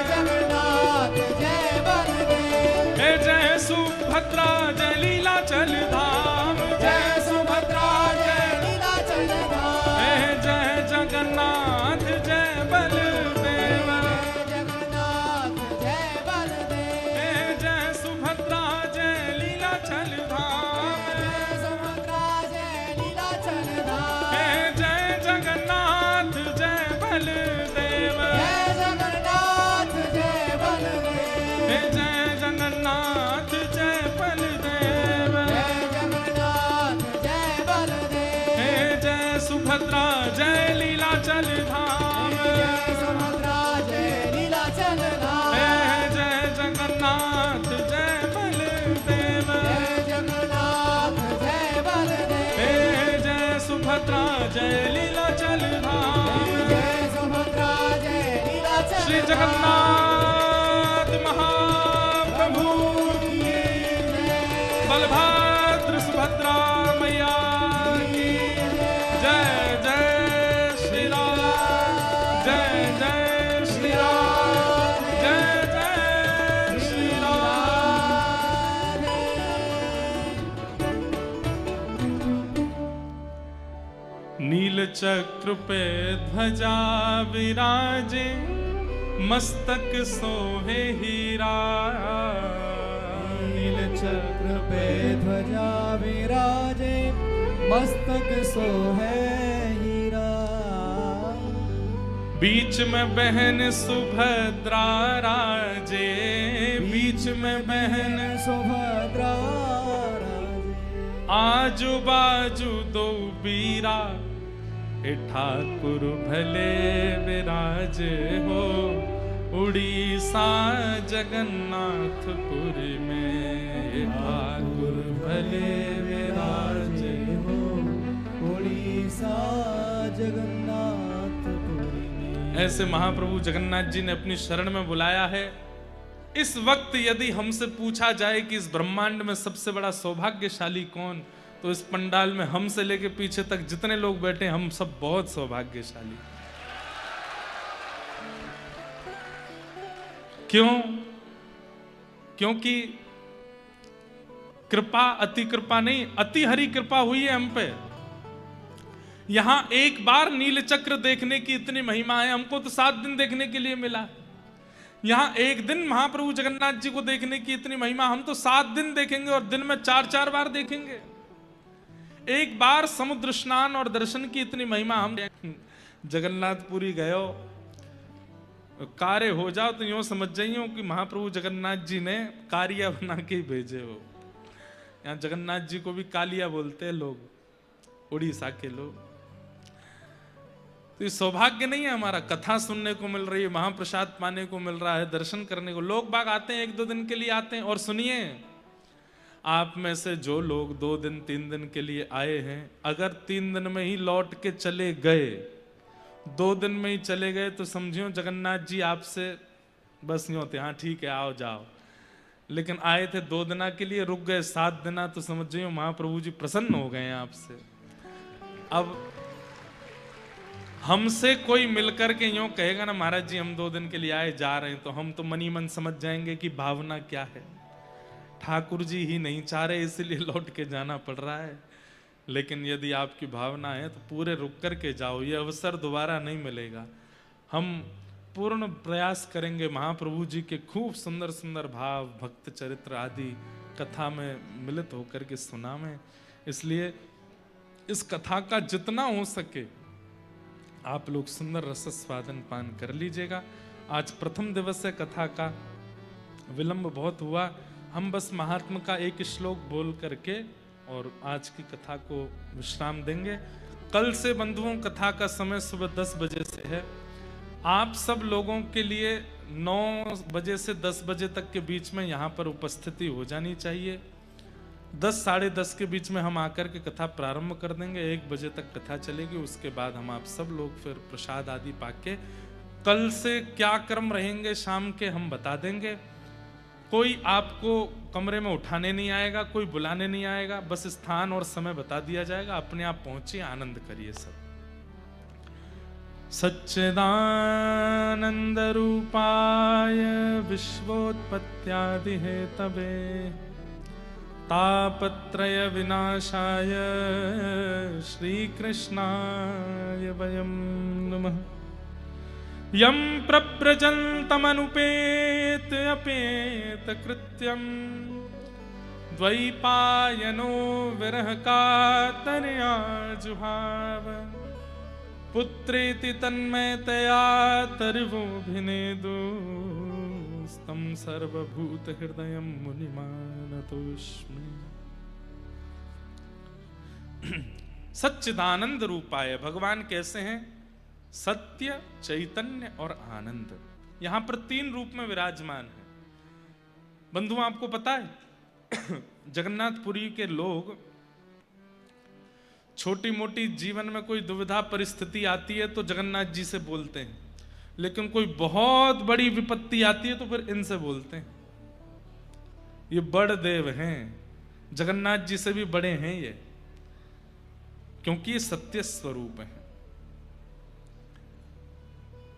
जगन्नाथ जय बलदेव, हे जय सुभद्रा जय लीलाचल धाम, जय सुभद्रा जय लीलाचल धाम, हे जय जगन्नाथ जय बलदेव, जगन्नाथ जय बलदेव, हे जय सुभद्रा जय लीलाचल धाम, जय सुभद्रा जय लीलाचल धाम, हे जय जगन्नाथ जय बलदेव, जय जगन्नाथ जय बलदेव, हे जय जगन्नाथ जय बलदेव, जय जगन्नाथ जय बलदेव, हे जय सुभद्रा जय लीलाचल धाम, जय सुभद्रा जय लीलाचल धाम, हे जय जगन्नाथ जय बलदेव, जय जगन्नाथ जय बलदेव, हे जय सुभद्रा जय लीलाचल धाम, जय सुभद्रा जय लीलाचल श्री जगन्नाथ महाप्रभु की, बलभद्र सुभद्रा मैया की जय, जय श्री राम, जय जय श्री राम, जय जय श्री राम। नील चक्र पे ध्वजा विराजे, मस्तक सोहे हीरा, नील चक्र पे ध्वजा विराजे, मस्तक सोहे हीरा, बीच में बहन सुभद्रा राजे, बीच में बहन सुभद्रा आजू बाजू दो बीरा, हे ठाकुर भले विराजे हो उड़ीसा जगन्नाथपुरी में, हे ठाकुर भले विराजे हो उड़ीसा ऐसा जगन्नाथपुरी में। ऐसे महाप्रभु जगन्नाथ जी ने अपनी शरण में बुलाया है। इस वक्त यदि हमसे पूछा जाए कि इस ब्रह्मांड में सबसे बड़ा सौभाग्यशाली कौन, तो इस पंडाल में हमसे लेके पीछे तक जितने लोग बैठे हम सब बहुत सौभाग्यशाली। क्यों? क्योंकि कृपा अति कृपा नहीं, अति हरि कृपा हुई है हम पे। यहां एक बार नील चक्र देखने की इतनी महिमा है, हमको तो 7 दिन देखने के लिए मिला। यहां एक दिन महाप्रभु जगन्नाथ जी को देखने की इतनी महिमा, हम तो 7 दिन देखेंगे और दिन में 4-4 बार देखेंगे। एक बार समुद्र स्नान और दर्शन की इतनी महिमा। हम जगन्नाथपुरी गए हो, कार्य हो जाओ तो यूं समझ जाइयो कि महाप्रभु जगन्नाथ जी ने कारिया बना के ही भेजे हो। यहाँ जगन्नाथ जी को भी कालिया बोलते हैं लोग, उड़ीसा के लोग। तो ये सौभाग्य नहीं है हमारा, कथा सुनने को मिल रही है, महाप्रसाद पाने को मिल रहा है, दर्शन करने को। लोग बाग आते हैं 1-2 दिन के लिए आते हैं। और सुनिए, आप में से जो लोग 2 दिन 3 दिन के लिए आए हैं, अगर 3 दिन में ही लौट के चले गए, 2 दिन में ही चले गए, तो समझियो जगन्नाथ जी आपसे बस यूं होते, हाँ ठीक है आओ जाओ। लेकिन आए थे 2 दिना के लिए, रुक गए 7 दिना, तो समझियो महाप्रभु जी प्रसन्न हो गए हैं आपसे। अब हमसे कोई मिलकर के यूं कहेगा ना महाराज जी हम 2 दिन के लिए आए जा रहे हैं, तो हम तो मनी मन समझ जाएंगे कि भावना क्या है। ठाकुर जी ही नहीं चाह रहे इसलिए लौट के जाना पड़ रहा है। लेकिन यदि आपकी भावना है तो पूरे रुक करके जाओ, ये अवसर दोबारा नहीं मिलेगा। हम पूर्ण प्रयास करेंगे महाप्रभु जी के खूब सुंदर सुंदर भाव, भक्त चरित्र आदि कथा में मिलित होकर के सुना में। इसलिए इस कथा का जितना हो सके आप लोग सुंदर रस स्वादन पान कर लीजिएगा। आज प्रथम दिवस है, कथा का विलंब बहुत हुआ। हम बस महात्मा का एक श्लोक बोल करके और आज की कथा को विश्राम देंगे। कल से बंधुओं कथा का समय सुबह 10 बजे से है। आप सब लोगों के लिए 9 बजे से 10 बजे तक के बीच में यहाँ पर उपस्थिति हो जानी चाहिए। 10 साढ़े 10 के बीच में हम आकर के कथा प्रारंभ कर देंगे। 1 बजे तक कथा चलेगी। उसके बाद हम आप सब लोग फिर प्रसाद आदि पाके कल से क्या क्रम रहेंगे शाम के हम बता देंगे। कोई आपको कमरे में उठाने नहीं आएगा, कोई बुलाने नहीं आएगा, बस स्थान और समय बता दिया जाएगा। अपने आप पहुंचिए, आनंद करिए सब। सच्चिदानंद रूपाय विश्वोत्पत्त्यादि हेतवे तापत्रय विनाशाय श्री कृष्णाय वयं नमः। यं प्रव्रजन्तमनुपेत अपेत कृत्यं द्वैपायनो विरह कातरया जुहाव पुत्रेति तन्मयतया तर्वोऽभिनेदुस्तं सर्वभूतहृदयं मुनिमानतोऽस्मि। सच्चिदानंद रूपाय, भगवान कैसे हैं? सत्य, चैतन्य और आनंद। यहां पर 3 रूप में विराजमान है। बंधु आपको पता है जगन्नाथपुरी के लोग छोटी मोटी जीवन में कोई दुविधा परिस्थिति आती है तो जगन्नाथ जी से बोलते हैं, लेकिन कोई बहुत बड़ी विपत्ति आती है तो फिर इनसे बोलते हैं। ये बड़ देव हैं, जगन्नाथ जी से भी बड़े हैं ये, क्योंकि ये सत्य स्वरूप है।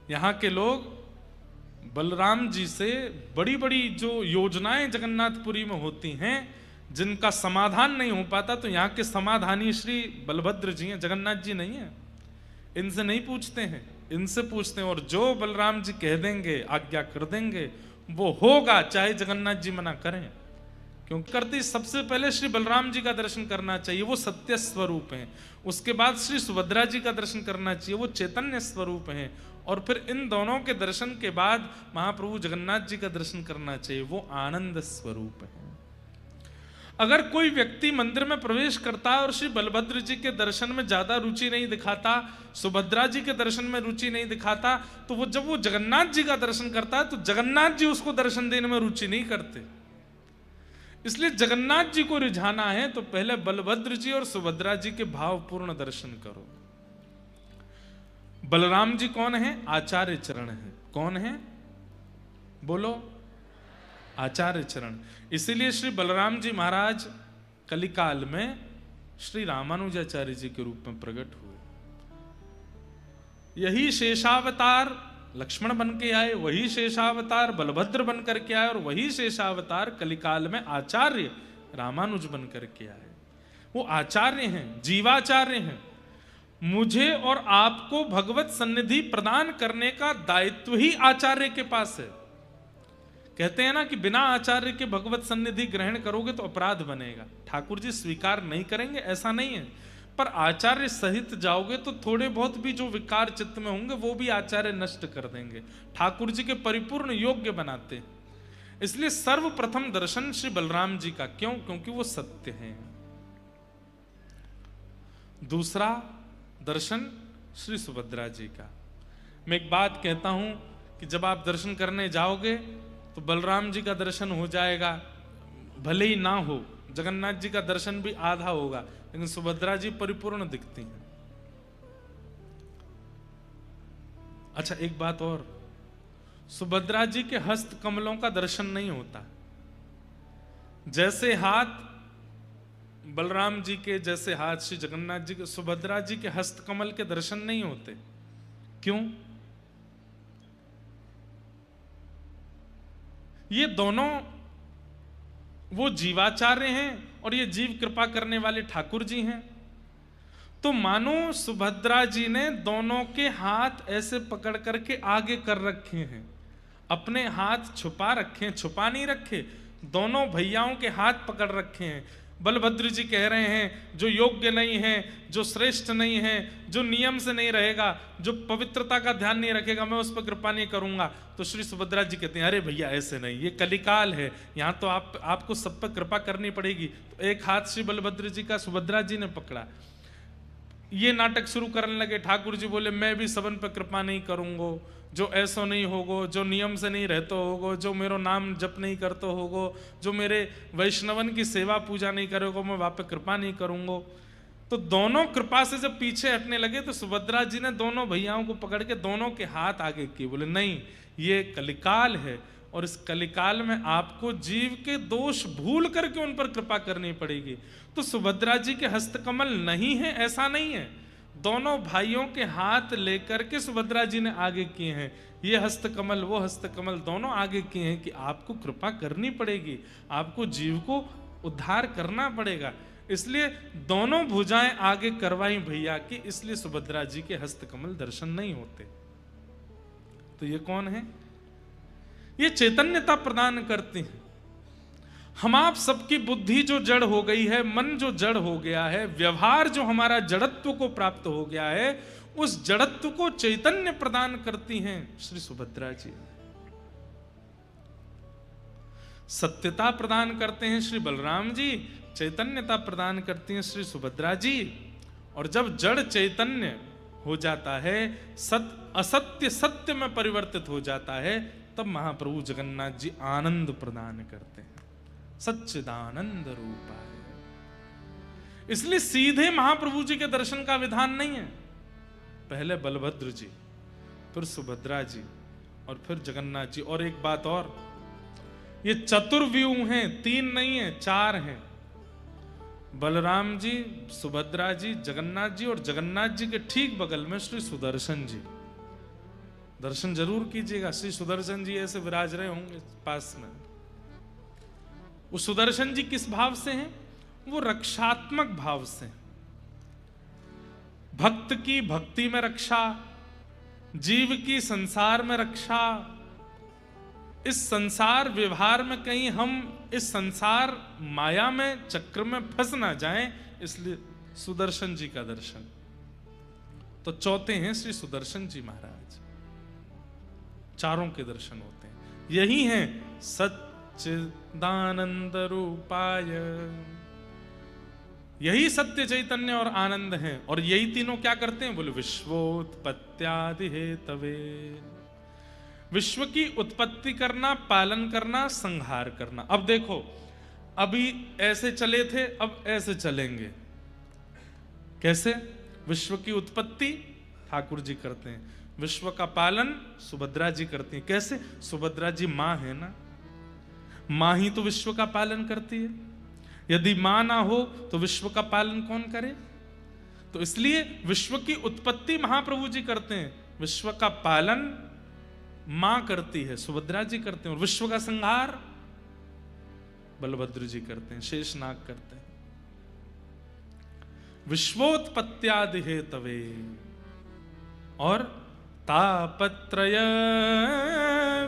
यहां के लोग बलराम जी से बड़ी बड़ी जो योजनाएं जगन्नाथपुरी में होती हैं जिनका समाधान नहीं हो पाता, तो यहाँ के समाधानी श्री बलभद्र जी हैं, जगन्नाथ जी नहीं है। इनसे नहीं पूछते हैं, इनसे पूछते हैं। और जो बलराम जी कह देंगे, आज्ञा कर देंगे, वो होगा, चाहे जगन्नाथ जी मना करें। क्योंकि करते सबसे पहले श्री बलराम जी का दर्शन करना चाहिए, वो सत्य स्वरूप हैं। उसके बाद श्री सुभद्रा जी का दर्शन करना चाहिए, वो चैतन्य स्वरूप हैं। और फिर इन दोनों के दर्शन के बाद महाप्रभु जगन्नाथ जी का दर्शन करना चाहिए, वो आनंद स्वरूप है। अगर कोई व्यक्ति मंदिर में प्रवेश करता है और श्री बलभद्र जी के दर्शन में ज्यादा रुचि नहीं दिखाता, सुभद्रा जी के दर्शन में रुचि नहीं दिखाता, तो वो जब वो जगन्नाथ जी का दर्शन करता है तो जगन्नाथ जी उसको दर्शन देने में रुचि नहीं करते। इसलिए जगन्नाथ जी को रिझाना है तो पहले बलभद्र जी और सुभद्रा जी के भावपूर्ण दर्शन करो। बलराम जी कौन है? आचार्य चरण है। कौन है? बोलो, आचार्य चरण। इसीलिए श्री बलराम जी महाराज कलिकाल में श्री रामानुजाचार्य जी के रूप में प्रकट हुए। यही शेषावतार लक्ष्मण बन के आए, वही शेषावतार बलभद्र बन करके आए, और वही शेषावतार कलिकाल में आचार्य रामानुज बन करके आए। वो आचार्य हैं, जीवाचार्य हैं। मुझे और आपको भगवत सन्निधि प्रदान करने का दायित्व ही आचार्य के पास है। कहते हैं ना कि बिना आचार्य के भगवत सन्निधि ग्रहण करोगे तो अपराध बनेगा। ठाकुर जी स्वीकार नहीं करेंगे ऐसा नहीं है, पर आचार्य सहित जाओगे तो थोड़े बहुत भी जो विकार चित्त में होंगे वो भी आचार्य नष्ट कर देंगे, ठाकुर जी के परिपूर्ण योग्य बनाते हैं। इसलिए सर्वप्रथम दर्शन श्री बलराम जी का। क्यों? क्योंकि वो सत्य हैं। दूसरा दर्शन श्री सुभद्रा जी का। मैं एक बात कहता हूं कि जब आप दर्शन करने जाओगे तो बलराम जी का दर्शन हो जाएगा, भले ही ना हो, जगन्नाथ जी का दर्शन भी आधा होगा, लेकिन सुभद्रा जी परिपूर्ण दिखती हैं। अच्छा, एक बात और, सुभद्रा जी के हस्त कमलों का दर्शन नहीं होता। जैसे हाथ बलराम जी के, जैसे हाथ श्री जगन्नाथ जी के, सुभद्रा जी के हस्त कमल के दर्शन नहीं होते। क्यों? ये दोनों वो जीवाचार्य हैं और ये जीव कृपा करने वाले ठाकुर जी हैं। तो मानो सुभद्रा जी ने दोनों के हाथ ऐसे पकड़ करके आगे कर रखे हैं, अपने हाथ छुपा रखे हैं, छुपा नहीं रखे, दोनों भैयाओं के हाथ पकड़ रखे हैं। बलभद्र जी कह रहे हैं जो योग्य नहीं है, जो श्रेष्ठ नहीं है, जो नियम से नहीं रहेगा, जो पवित्रता का ध्यान नहीं रखेगा, मैं उस पर कृपा नहीं करूंगा। तो श्री सुभद्रा जी कहते हैं अरे भैया ऐसे नहीं, ये कलिकाल है, यहाँ तो आपको सब पर कृपा करनी पड़ेगी। तो एक हाथ श्री बलभद्र जी का सुभद्रा जी ने पकड़ा। ये नाटक शुरू करने लगे। ठाकुर जी बोले मैं भी सबन पर कृपा नहीं करूंगो, जो ऐसो नहीं होगो, जो नियम से नहीं रहते होगो, जो मेरो नाम जप नहीं करते होगो, जो मेरे वैष्णवन की सेवा पूजा नहीं करोगो, मैं वहां पे कृपा नहीं करूंगो। तो दोनों कृपा से जब पीछे हटने लगे तो सुभद्रा जी ने दोनों भैयाओं को पकड़ के दोनों के हाथ आगे किए। बोले नहीं, ये कलिकाल है और इस कलिकाल में आपको जीव के दोष भूल करके उन पर कृपा करनी पड़ेगी। तो सुभद्रा जी के हस्तकमल नहीं है ऐसा नहीं है, दोनों भाइयों के हाथ लेकर के सुभद्रा जी ने आगे किए हैं। ये हस्तकमल वो हस्तकमल दोनों आगे किए हैं कि आपको कृपा करनी पड़ेगी, आपको जीव को उद्धार करना पड़ेगा। इसलिए दोनों भुजाएं आगे करवाई भैया की, इसलिए सुभद्रा जी के हस्तकमल दर्शन नहीं होते। तो ये कौन है? ये चैतन्यता प्रदान करती हैं। हम आप सबकी बुद्धि जो जड़ हो गई है, मन जो जड़ हो गया है, व्यवहार जो हमारा जड़त्व को प्राप्त हो गया है, उस जड़त्व को चैतन्य प्रदान करती हैं श्री सुभद्रा जी। सत्यता प्रदान करते हैं श्री बलराम जी, चैतन्यता प्रदान करती हैं श्री सुभद्रा जी। और जब जड़ चैतन्य हो जाता है, असत्य सत्य में परिवर्तित हो जाता है, तब महाप्रभु जगन्नाथ जी आनंद प्रदान करते हैं, सच्चिदानंद रूपाय। इसलिए सीधे महाप्रभु जी के दर्शन का विधान नहीं है, पहले बलभद्र जी, फिर सुभद्रा जी और फिर जगन्नाथ जी। और एक बात और, ये चतुर्व्यूह हैं, 3 नहीं है 4 हैं। बलराम जी, सुभद्रा जी, जगन्नाथ जी, और जगन्नाथ जी के ठीक बगल में श्री सुदर्शन जी। दर्शन जरूर कीजिएगा, श्री सुदर्शन जी ऐसे विराज रहे होंगे पास में। वो सुदर्शन जी किस भाव से हैं? वो रक्षात्मक भाव से। भक्त की भक्ति में रक्षा, जीव की संसार में रक्षा, इस संसार व्यवहार में कहीं हम इस संसार माया में चक्र में फंस ना जाएं, इसलिए सुदर्शन जी का दर्शन। तो चौथे हैं श्री सुदर्शन जी महाराज, चारों के दर्शन होते हैं। यही हैं सच्चिदानंद रूपाय, यही सत्य चैतन्य और आनंद हैं। और यही तीनों क्या करते हैं? बोले विश्वोत्पत्त्यादि हेतवे, विश्व की उत्पत्ति करना, पालन करना, संहार करना। अब देखो, अभी ऐसे चले थे, अब ऐसे चलेंगे। कैसे? विश्व की उत्पत्ति ठाकुर जी करते हैं, विश्व का पालन सुभद्रा जी करती हैं। कैसे? सुभद्रा जी मां है ना, मां ही तो विश्व का पालन करती है। यदि मां ना हो तो विश्व का पालन कौन करे? तो इसलिए विश्व की उत्पत्ति महाप्रभु जी करते हैं, विश्व का पालन मां करती है, सुभद्रा जी करते हैं, और विश्व का संहार बलभद्र जी करते हैं, शेषनाग करते हैं। विश्वोत्पत्त्यादि हेतवे और तापत्रय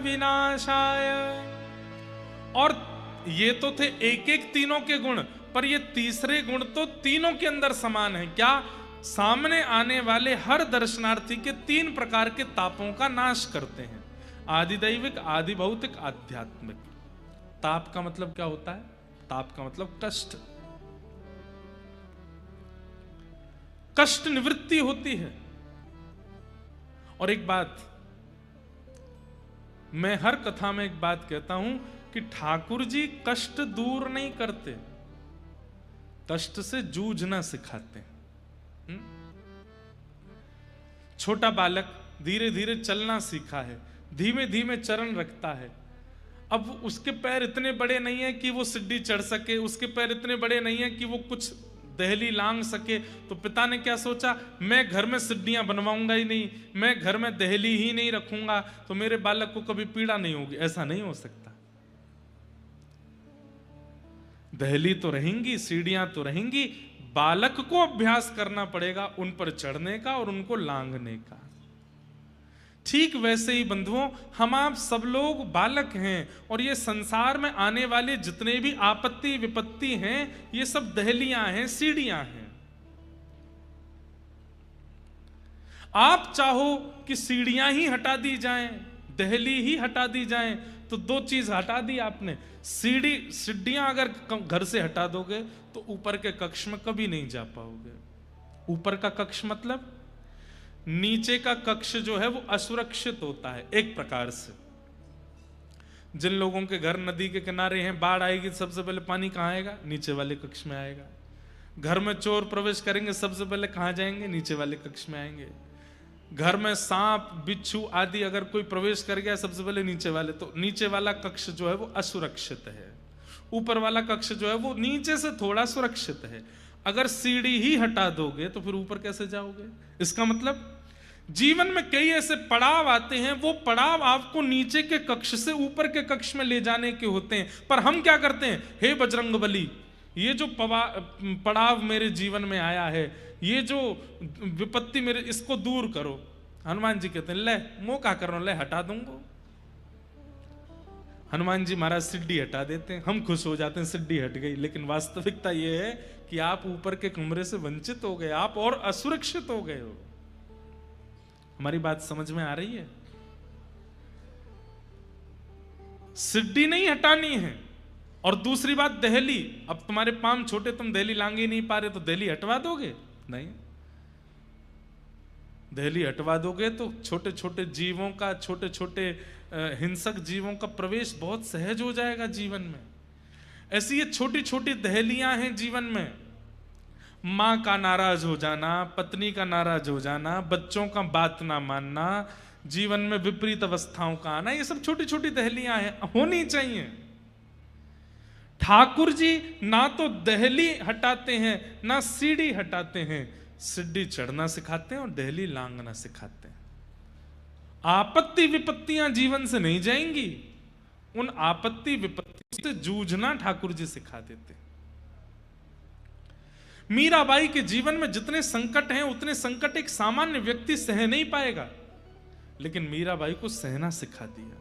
विनाशाय। और ये तो थे एक एक तीनों के गुण, पर ये तीसरे गुण तो तीनों के अंदर समान है। क्या? सामने आने वाले हर दर्शनार्थी के 3 प्रकार के तापों का नाश करते हैं, आदिदैविक, आदि भौतिक, आध्यात्मिक। ताप का मतलब क्या होता है? ताप का मतलब कष्ट, कष्ट निवृत्ति होती है। और एक बात, मैं हर कथा में एक बात कहता हूं कि ठाकुर जी कष्ट दूर नहीं करते, कष्ट से जूझना सिखाते हैं। छोटा बालक धीरे धीरे चलना सीखा है, धीमे धीमे चरण रखता है। अब उसके पैर इतने बड़े नहीं है कि वो सीढ़ी चढ़ सके, उसके पैर इतने बड़े नहीं है कि वो कुछ दहली लांग सके। तो पिता ने क्या सोचा, मैं घर में सीढ़ियां बनवाऊंगा ही नहीं, मैं घर में दहली ही नहीं रखूंगा, तो मेरे बालक को कभी पीड़ा नहीं होगी। ऐसा नहीं हो सकता। दहली तो रहेंगी, सीढ़ियां तो रहेंगी, बालक को अभ्यास करना पड़ेगा उन पर चढ़ने का और उनको लांघने का। ठीक वैसे ही बंधुओं, हम आप सब लोग बालक हैं, और ये संसार में आने वाले जितने भी आपत्ति विपत्ति हैं, ये सब दहलियां हैं, सीढ़ियां हैं। आप चाहो कि सीढ़ियां ही हटा दी जाएं, दहली ही हटा दी जाएं, तो 2 चीज हटा दी आपने। सीढ़ियां अगर घर से हटा दोगे तो ऊपर के कक्ष में कभी नहीं जा पाओगे। ऊपर का कक्ष मतलब नीचे का कक्ष जो है वो असुरक्षित होता है एक प्रकार से। जिन लोगों के घर नदी के किनारे हैं, बाढ़ आएगी सबसे पहले पानी कहां आएगा? नीचे वाले कक्ष में आएगा। घर में चोर प्रवेश करेंगे सबसे पहले कहां जाएंगे? नीचे वाले कक्ष में आएंगे। घर में सांप बिच्छू आदि अगर कोई प्रवेश कर गया सबसे पहले नीचे वाले, तो नीचे वाला कक्ष जो है वो असुरक्षित है। ऊपर वाला कक्ष जो है वो नीचे से थोड़ा सुरक्षित है। अगर सीढ़ी ही हटा दोगे तो फिर ऊपर कैसे जाओगे? इसका मतलब जीवन में कई ऐसे पड़ाव आते हैं, वो पड़ाव आपको नीचे के कक्ष से ऊपर के कक्ष में ले जाने के होते हैं। पर हम क्या करते हैं? हे बजरंगबली, ये जो पड़ाव मेरे जीवन में आया है, ये जो विपत्ति मेरे, इसको दूर करो। हनुमान जी कहते हैं ले मो क्या कर रहा हूं, ले हटा दूंगा। हनुमान जी महाराज सीढ़ी हटा देते हैं, हम खुश हो जाते हैं सीढ़ी हट गई। लेकिन वास्तविकता यह है कि आप ऊपर के कमरे से वंचित हो गए, आप और असुरक्षित हो गए हो। हमारी बात समझ में आ रही है? सीढ़ी नहीं हटानी है। और दूसरी बात दहली, अब तुम्हारे पांव छोटे, तुम दहली लांग ही नहीं पा रहे, तो दहली हटवा दोगे? नहीं। दहली हटवा दोगे तो छोटे छोटे जीवों का, छोटे छोटे हिंसक जीवों का प्रवेश बहुत सहज हो जाएगा जीवन में। ऐसी ये छोटी छोटी दहलियां हैं जीवन में। मां का नाराज हो जाना, पत्नी का नाराज हो जाना, बच्चों का बात ना मानना, जीवन में विपरीत अवस्थाओं का आना, ये सब छोटी छोटी दहलियां हैं, होनी चाहिए। ठाकुर जी ना तो दहली हटाते हैं ना सीढ़ी हटाते हैं, सीढ़ी चढ़ना सिखाते हैं और दहली लांघना सिखाते हैं। आपत्ति विपत्तियां जीवन से नहीं जाएंगी, उन आपत्ति विपत्तियों से जूझना ठाकुर जी सिखा देते हैं। मीराबाई के जीवन में जितने संकट हैं उतने संकट एक सामान्य व्यक्ति सह नहीं पाएगा, लेकिन मीराबाई को सहना सिखा दिया।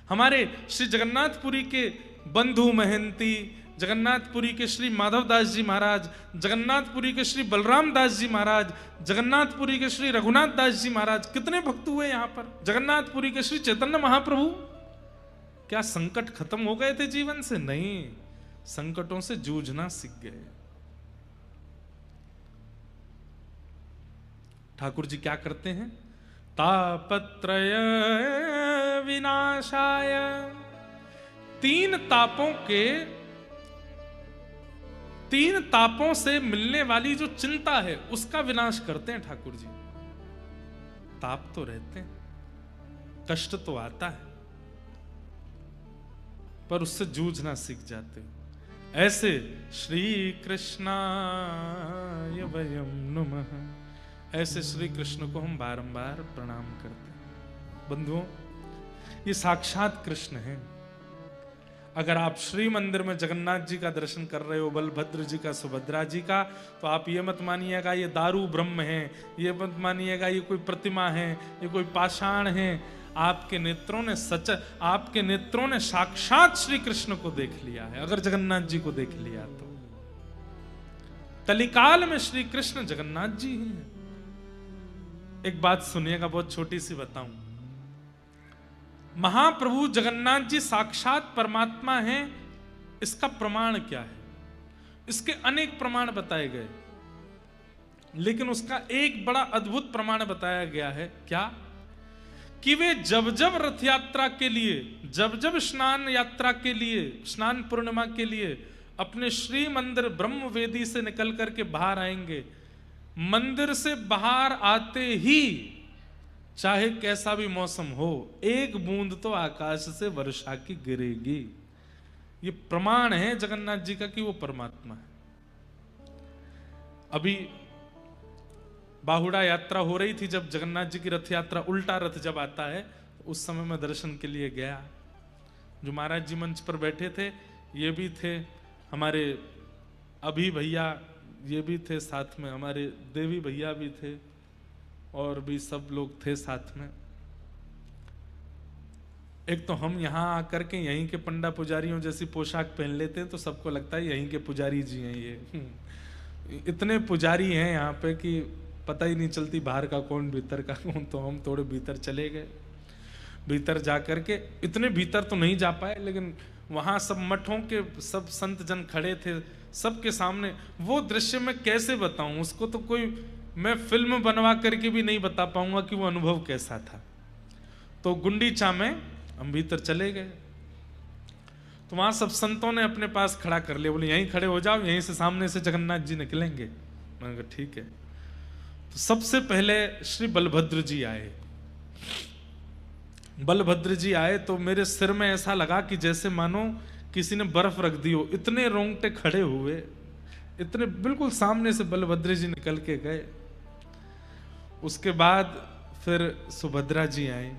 हमारे श्री जगन्नाथपुरी के बंधु महंती, जगन्नाथपुरी के श्री माधवदास जी महाराज, जगन्नाथपुरी के श्री बलराम दास जी महाराज, जगन्नाथपुरी के श्री रघुनाथ दास जी महाराज, कितने भक्त हुए यहां पर। जगन्नाथपुरी के श्री चैतन्य महाप्रभु, क्या संकट खत्म हो गए थे जीवन से? नहीं, संकटों से जूझना सीख गए। ठाकुर जी क्या करते हैं? तापत्रय विनाशाय, 3 तापों से मिलने वाली जो चिंता है उसका विनाश करते हैं ठाकुर जी। ताप तो रहते हैं, कष्ट तो आता है, पर उससे जूझना सीख जाते हो। ऐसे श्री कृष्णाय वयम नमः, ऐसे श्री कृष्ण को हम बारंबार प्रणाम करते हैं। बंधुओं, ये साक्षात कृष्ण हैं। अगर आप श्री मंदिर में जगन्नाथ जी का दर्शन कर रहे हो, बलभद्र जी का, सुभद्रा जी का, तो आप ये मत मानिएगा ये दारू ब्रह्म है, ये मत मानिएगा ये कोई प्रतिमा है, ये कोई पाषाण है। आपके नेत्रों ने सच, आपके नेत्रों ने साक्षात श्री कृष्ण को देख लिया है। अगर जगन्नाथ जी को देख लिया तो कलिकाल में श्री कृष्ण जगन्नाथ जी हैं। एक बात सुनिएगा, बहुत छोटी सी बताऊं। महाप्रभु जगन्नाथ जी साक्षात परमात्मा हैं, इसका प्रमाण क्या है? इसके अनेक प्रमाण बताए गए, लेकिन उसका एक बड़ा अद्भुत प्रमाण बताया गया है। क्या? कि वे जब जब रथ यात्रा के लिए, जब जब स्नान यात्रा के लिए, स्नान पूर्णिमा के लिए अपने श्री मंदिर ब्रह्म वेदी से निकल करके बाहर आएंगे, मंदिर से बाहर आते ही चाहे कैसा भी मौसम हो, एक बूंद तो आकाश से वर्षा की गिरेगी। ये प्रमाण है जगन्नाथ जी का कि वो परमात्मा है। अभी बाहुड़ा यात्रा हो रही थी, जब जगन्नाथ जी की रथ यात्रा, उल्टा रथ जब आता है, उस समय मैं दर्शन के लिए गया। जो महाराज जी मंच पर बैठे थे, ये भी थे हमारे अभी भैया, ये भी थे साथ में, हमारे देवी भैया भी थे, और भी सब लोग थे साथ में। एक तो हम यहाँ आकर के यहीं के पंडा पुजारियों जैसी पोशाक पहन लेते हैं, तो सबको लगता है यहीं के पुजारी जी हैं ये। इतने पुजारी हैं यहाँ पे कि पता ही नहीं चलती बाहर का कौन भीतर का कौन। तो हम थोड़े भीतर चले गए। भीतर जा करके, इतने भीतर तो नहीं जा पाए, लेकिन वहाँ सब मठों के सब संत जन खड़े थे, सबके सामने वो दृश्य मैं कैसे बताऊं उसको, तो कोई मैं फिल्म बनवा करके भी नहीं बता पाऊंगा कि वो अनुभव कैसा था। तो गुंडीचा में हम भीतर चले गए, तो वहां सब संतों ने अपने पास खड़ा कर लिया, बोले यहीं खड़े हो जाओ, यहीं से सामने से जगन्नाथ जी निकलेंगे। मैंने कहा ठीक है। तो सबसे पहले श्री बलभद्र जी आए। बलभद्र जी आए तो मेरे सिर में ऐसा लगा कि जैसे मानो किसी ने बर्फ रख दी हो, इतने रोंगटे खड़े हुए, इतने बिल्कुल सामने से बलभद्र जी निकल के गए। उसके बाद फिर सुभद्रा जी आए।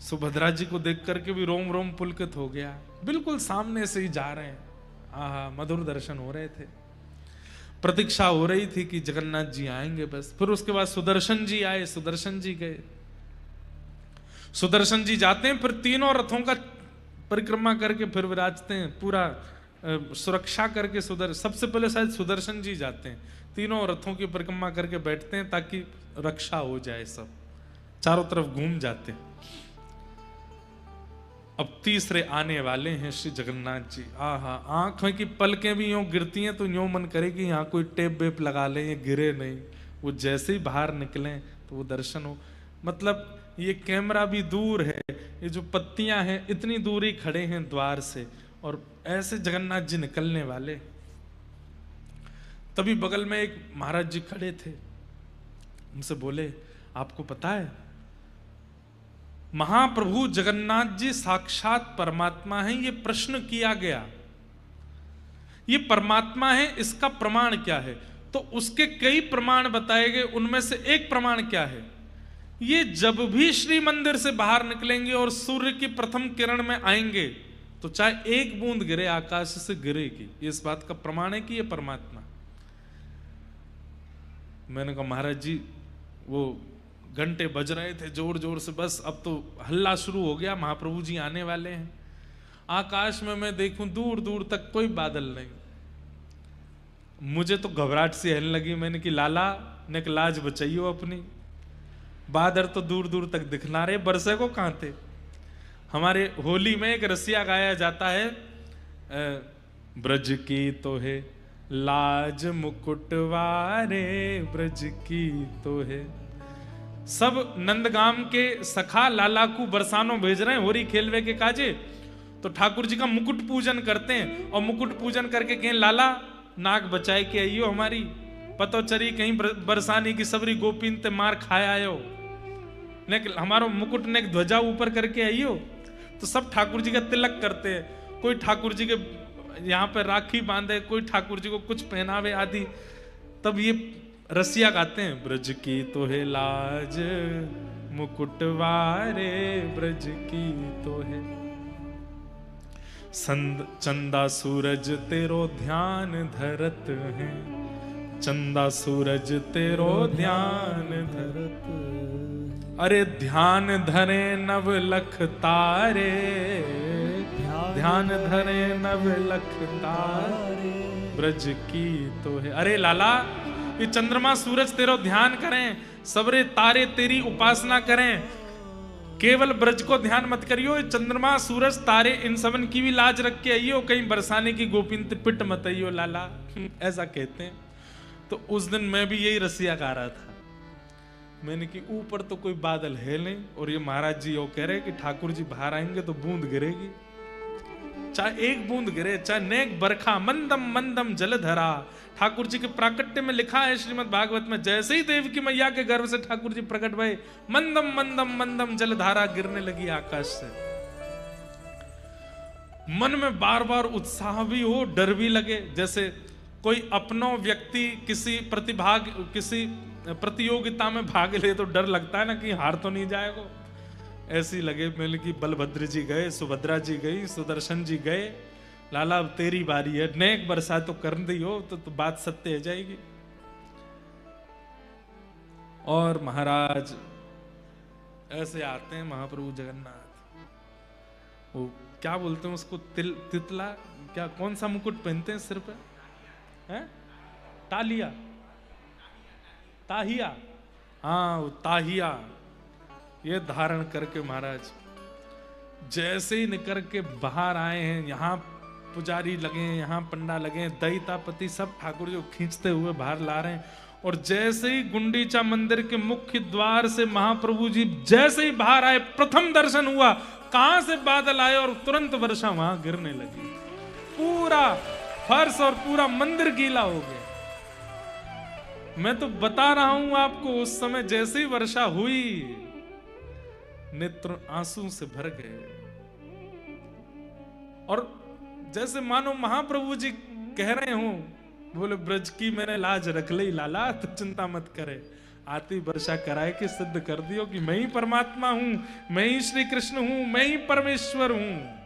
सुभद्रा जी को देख करके भी रोम रोम पुलकित हो गया, बिल्कुल सामने से ही जा रहे हैं। आहा, मधुर दर्शन हो रहे थे। प्रतीक्षा हो रही थी कि जगन्नाथ जी आएंगे बस। फिर उसके बाद सुदर्शन जी आए, सुदर्शन जी गए। सुदर्शन जी जाते हैं, फिर तीनों रथों का परिक्रमा करके फिर विराजते हैं, पूरा सुरक्षा करके। सबसे पहले शायद सुदर्शन जी जाते हैं, तीनों रथों की परिक्रमा करके बैठते हैं ताकि रक्षा हो जाए, सब चारों तरफ घूम जाते हैं। अब तीसरे आने वाले हैं श्री जगन्नाथ जी। आहा, आंखों की पलकें भी यूं गिरती हैं तो यूं मन करे कि यहाँ कोई टेप वेप लगा लें, ये गिरे नहीं। वो जैसे ही बाहर निकले तो वो दर्शन हो। मतलब ये कैमरा भी दूर है, ये जो पत्तियां हैं इतनी दूर ही खड़े हैं द्वार से, और ऐसे जगन्नाथ जी निकलने वाले। तभी बगल में एक महाराज जी खड़े थे, उनसे बोले आपको पता है महाप्रभु जगन्नाथ जी साक्षात परमात्मा हैं? ये प्रश्न किया गया, ये परमात्मा है, इसका प्रमाण क्या है? तो उसके कई प्रमाण बताए गए, उनमें से एक प्रमाण क्या है? ये जब भी श्री मंदिर से बाहर निकलेंगे और सूर्य की प्रथम किरण में आएंगे तो चाहे एक बूंद गिरे आकाश से गिरेगी। ये इस बात का प्रमाण है कि ये परमात्मा। मैंने कहा महाराज जी वो घंटे बज रहे थे जोर जोर से, बस अब तो हल्ला शुरू हो गया, महाप्रभु जी आने वाले हैं। आकाश में मैं देखूं दूर दूर तक कोई बादल नहीं। मुझे तो घबराहट सी आने लगी। मैंने कि लाला ने लाज बचाइयो अपनी, बादल तो दूर दूर तक दिखना रहे, बरसे को कहां थे। हमारे होली में एक रसिया गाया जाता है, ब्रज की तो है लाज मुकुटवारे, ब्रज की तो है। सब नंदगाम के सखा लाला को बरसानो भेज रहे हैं होरी खेलवे के काजे, तो ठाकुर जी का मुकुट पूजन करते हैं, और मुकुट पूजन करके कहें लाला नाक बचाए के आइयो हमारी, पतो चरी कहीं बरसानी की सबरी गोपीन ते मार खाया आयो। ने हमारो मुकुट ने एक ध्वजा ऊपर करके आइयो, तो सब ठाकुर जी का तिलक करते हैं। कोई ठाकुर जी के यहाँ पे राखी बांधे, कोई ठाकुर जी को कुछ पहनावे आदि। तब ये रसिया गाते हैं, ब्रज की तो है लाज मुकुटवारे, ब्रज की तो है चंदा सूरज तेरो ध्यान धरत है, चंदा सूरज तेरो ध्यान धरत। अरे ध्यान धरे नव लख तारे, ध्यान धरे नव लख तारे, ब्रज की तो है। अरे लाला, ये चंद्रमा सूरज तेरो ध्यान करें, सबरे तारे तेरी उपासना करें, केवल ब्रज को ध्यान मत करियो। ये चंद्रमा सूरज तारे इन सबन की भी लाज रख के आइयो, कहीं बरसाने की गोपिंत पिट मत आइयो लाला, ऐसा कहते हैं। तो उस दिन मैं भी यही रसिया गा रहा था। मैंने कि ऊपर तो कोई बादल है नहीं, और ये महाराज जी वो कह रहे कि ठाकुर जी बाहर आएंगे तो बूंद गिरेगी, चाहे एक बूंद गिरे, चाहे नेक बरखा, मंदम मंदम जलधरा। ठाकुर जी के प्राकट्य में लिखा है श्रीमद् भागवत में, जैसे ही देव की मैया के गर्भ से ठाकुर जी प्रकट भये, मंदम मंदम मंदम जलधारा गिरने लगी आकाश से। मन में बार बार उत्साह भी हो, डर भी लगे। जैसे कोई अपनो व्यक्ति किसी प्रतियोगिता में भाग ले तो डर लगता है ना कि हार तो नहीं जाएगा। ऐसी लगे मैंने कि बलभद्र जी गए, सुभद्रा जी गई, सुदर्शन जी गए, लाला अब तेरी बारी है, नेक बरसा तो कर दी हो तो बात सत्य हो जाएगी। और महाराज ऐसे आते हैं महाप्रभु जगन्नाथ, वो क्या बोलते हैं उसको, तितला, क्या कौन सा मुकुट पहनते हैं सिर पे, हैं? तालिया, ताहिया, हाँ वो ताहिया, ये धारण करके महाराज जैसे ही निकल के बाहर आए हैं, यहाँ पुजारी लगे हैं, यहाँ पंडा लगे हैं, दैतापति सब ठाकुर जी को खींचते हुए बाहर ला रहे हैं। और जैसे ही गुंडीचा मंदिर के मुख्य द्वार से महाप्रभु जी जैसे ही बाहर आए, प्रथम दर्शन हुआ, कहां से बादल आए और तुरंत वर्षा वहां गिरने लगी। पूरा फर्श और पूरा मंदिर गीला हो गया। मैं तो बता रहा हूं आपको, उस समय जैसे ही वर्षा हुई, नेत्र आंसू से भर गए। और जैसे मानो महाप्रभु जी कह रहे हो, बोले ब्रज की मैंने लाज रख ली लाला, तो चिंता मत करे, आती वर्षा कराए के सिद्ध कर दियो कि मैं ही परमात्मा हूं, मैं ही श्री कृष्ण हूं, मैं ही परमेश्वर हूं।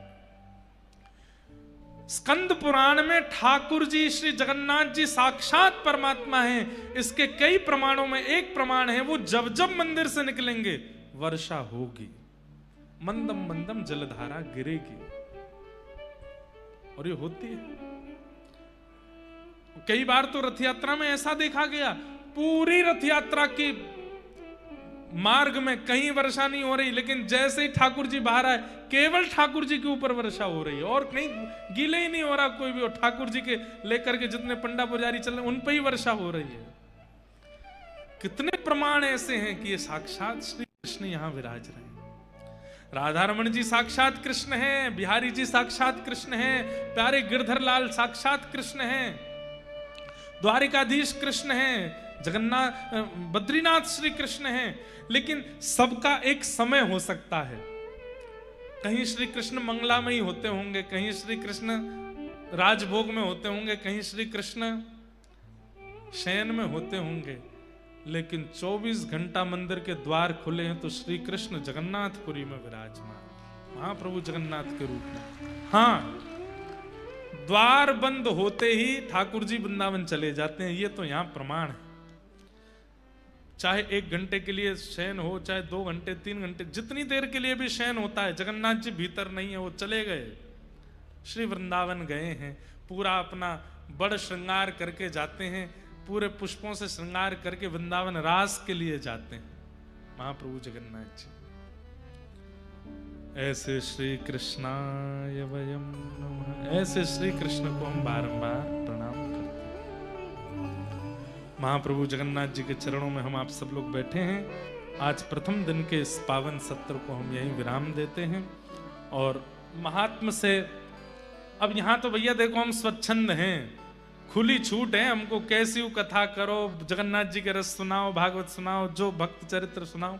स्कंद पुराण में ठाकुर जी श्री जगन्नाथ जी साक्षात परमात्मा हैं। इसके कई प्रमाणों में एक प्रमाण है, वो जब जब मंदिर से निकलेंगे वर्षा होगी, मंदम मंदम जलधारा गिरेगी, और ये होती है। कई बार तो रथ यात्रा में ऐसा देखा गया, पूरी रथ यात्रा की मार्ग में कहीं वर्षा नहीं हो रही, लेकिन जैसे ही ठाकुर जी बाहर आए, केवल ठाकुर जी के ऊपर वर्षा हो रही है, और कहीं गीले ही नहीं हो रहा कोई भी। और ठाकुर जी के लेकर के जितने पंडा पुजारी चल रहे, उन पर ही वर्षा हो रही है। कितने प्रमाण ऐसे हैं कि ये साक्षात श्री कृष्ण यहां विराज रहे हैं। राधा रमन जी साक्षात कृष्ण हैं, बिहारी जी साक्षात कृष्ण हैं, प्यारे गिरधर लाल साक्षात कृष्ण हैं, द्वारिकाधीश कृष्ण हैं, जगन्नाथ बद्रीनाथ श्री कृष्ण हैं। लेकिन सबका एक समय हो सकता है। कहीं श्री कृष्ण मंगला में ही होते होंगे, कहीं श्री कृष्ण राजभोग में होते होंगे, कहीं श्री कृष्ण शयन में होते होंगे, लेकिन 24 घंटा मंदिर के द्वार खुले हैं तो श्री कृष्ण जगन्नाथपुरी में विराजमान, महाप्रभु जगन्नाथ के रूप में। हाँ, द्वार बंद होते ही ठाकुर जी वृंदावन चले जाते हैं, ये तो यहां प्रमाण है। चाहे 1 घंटे के लिए शयन हो, चाहे 2 घंटे 3 घंटे, जितनी देर के लिए भी शयन होता है, जगन्नाथ जी भीतर नहीं है, वो चले गए, श्री वृंदावन गए हैं। पूरा अपना बड़ श्रृंगार करके जाते हैं, पूरे पुष्पों से श्रृंगार करके वृंदावन रास के लिए जाते हैं महाप्रभु जगन्नाथ जी। ऐसे श्री कृष्णाय वयम नमः, ऐसे श्री कृष्ण को हम बारंबार प्रणाम करते हैं। महाप्रभु जगन्नाथ जी के चरणों में हम आप सब लोग बैठे हैं। आज प्रथम दिन के इस पावन सत्र को हम यहीं विराम देते हैं। और महात्म से अब यहाँ तो भैया देखो हम स्वच्छंद हैं, खुली छूट है, हमको कैसी कथा करो, जगन्नाथ जी के रस सुनाओ, भागवत सुनाओ, जो भक्त चरित्र सुनाओ।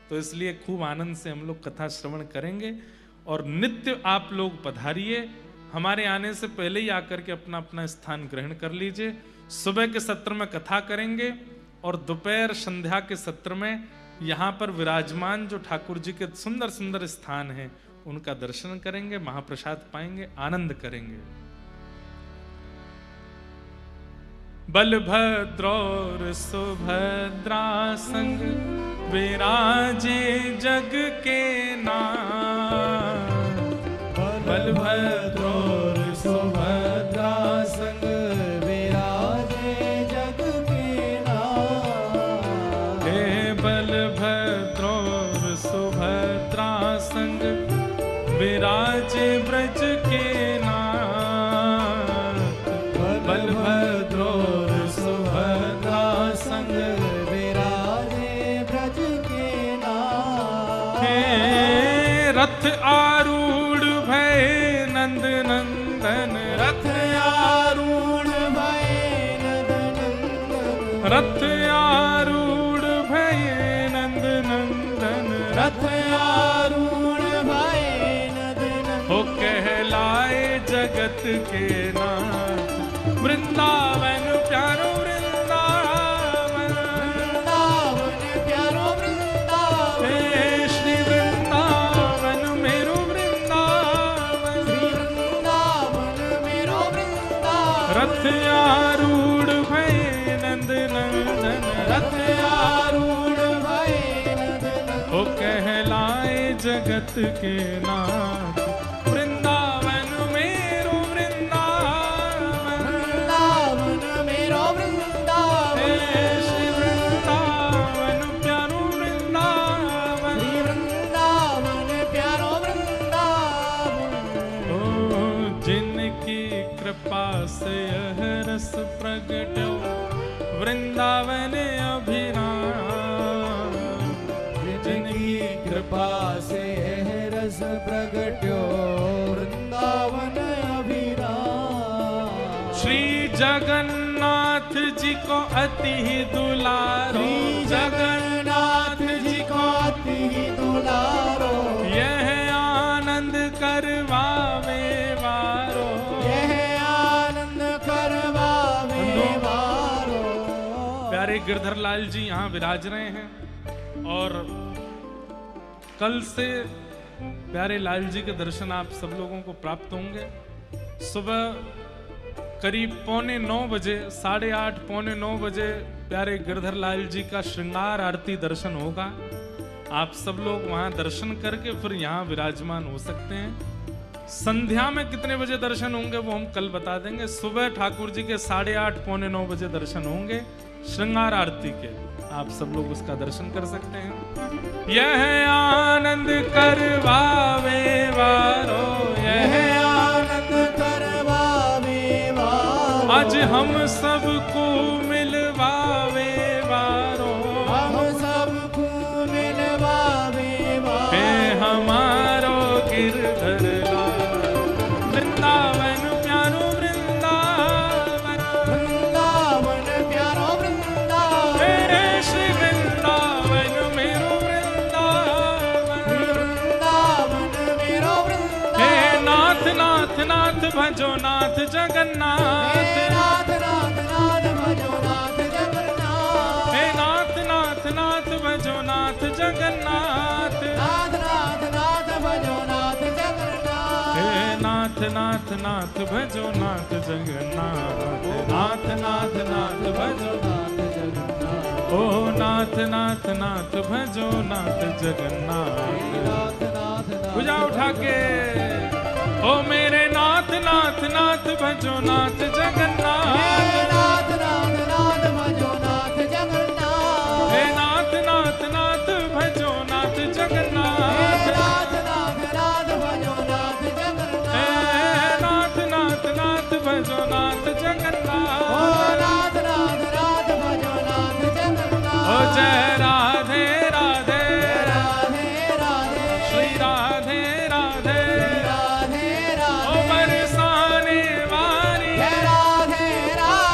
तो इसलिए खूब आनंद से हम लोग कथा श्रवण करेंगे और नित्य आप लोग पधारिए। हमारे आने से पहले ही आकर के अपना अपना स्थान ग्रहण कर लीजिए। सुबह के सत्र में कथा करेंगे और दोपहर संध्या के सत्र में यहाँ पर विराजमान जो ठाकुर जी के सुंदर सुंदर स्थान हैं उनका दर्शन करेंगे, महाप्रसाद पाएंगे, आनंद करेंगे। बलभद्र और सुभद्रा संग विराजे जग के नाथ। बलभद्र और सुभद्रा संग विराजे जग के नाथ। हे बलभद्र और सुभद्रा संग विराजे ब्रज के नाथ। बलभद्र और सुभद्रा संग विराजे ब्रज के नाथ। हे रथ आरूढ़ भय नंद नंदन। रथ आरूढ़ भय नंद नंदन। रथ आरूढ़ भय नंद नंदन। रथ आरूढ़ भय नंद नंदन। हो कहलाए जगत के नाथ। वृंदावन प्यारो वृंदावन। वृंदावन प्यारो वृंदावन। हे श्री वृंदावन मेरो वृंदावन। श्री वृंदावन मेरो वृंदावन। रथ आरूढ़ भय नंद नंदन। रथ आरूढ़ भय नंद नंदन। हो कहलाए जगत के नाथ। वृंदावन मेरो वृंदावन। वृंदावन मेरो वृंदावन। हे श्री वृंदावन प्यारो वृंदावन। श्री वृंदावन प्यारो वृंदावन। ओ जिनकी कृपा से यह रस प्रगट्यो वृंदावन अभिराम। जिनकी कृपा से यह रस प्रगट्यो वृंदावन अभिराम। श्री जगन्नाथ जी को अति दुलारो। श्री जगन्नाथ जी को अति दुलारो। यह आनंद करवावे वारो। यह आनंद करवावे वारो। प्यारे गिरधर लाल जी यहाँ विराज रहे हैं और कल से प्यारे लाल जी के दर्शन आप सब लोगों को प्राप्त होंगे। सुबह करीब 8:45 बजे, 8:30 8:45 बजे प्यारे गिरधर लाल जी का श्रृंगार आरती दर्शन होगा। आप सब लोग वहां दर्शन करके फिर यहाँ विराजमान हो सकते हैं। संध्या में कितने बजे दर्शन होंगे वो हम कल बता देंगे। सुबह ठाकुर जी के 8:30 8:45 बजे दर्शन होंगे श्रृंगार आरती के। आप सब लोग उसका दर्शन कर सकते हैं। यह आनंद करवावे वारो। यह आनंद करवावे वारो। आज हम सबको मिलवावे वारो। हम सबको मिलवावे वारो। हे हमारो गिरधर लाल। वृंदावन प्यारो वृंदावन। वृंदावन प्यारो वृंदावन। हे श्री वृंदावन मेरो वृंदावन। वृंदावन मेरो वृंदावन। हे नाथ नाथ नाथ भजो नाथ जगन्नाथ। हे नाथ नाथ नाथ भजो नाथ जगन्नाथ। हे नाथ नाथ नाथ भजो नाथ जगन्नाथ। नाथ नाथ नाथ भजो नाथ जगन्नाथ। हे नाथ नाथ नाथ भजो नाथ जगन्नाथ। नाथ नाथ नाथ भजो नाथ जगन्नाथ। ओ नाथ नाथ नाथ भजो नाथ जगन्नाथ। नाथ नाथ नाथ भुजा उठा के ओ मेरे नाथ नाथ नाथ भजो नाथ जगन्नाथ। नाथ नाथ नाथ भजो नाथ जगन्नाथ। हे नाथ नाथ नाथ भजो नाथ जगन्नाथ। नाथ नाथ नाथ भजो नाथ जगन्नाथ। हे नाथ नाथ नाथ भजो नाथ जगन्नाथ। नाथ नाथ नाथ भजो नाथ जगन्नाथ। ओ जय राधे राधे राधे राधे। श्री राधे राधे। राधे ओ राधे। बरसाने वाली। राधे राधे।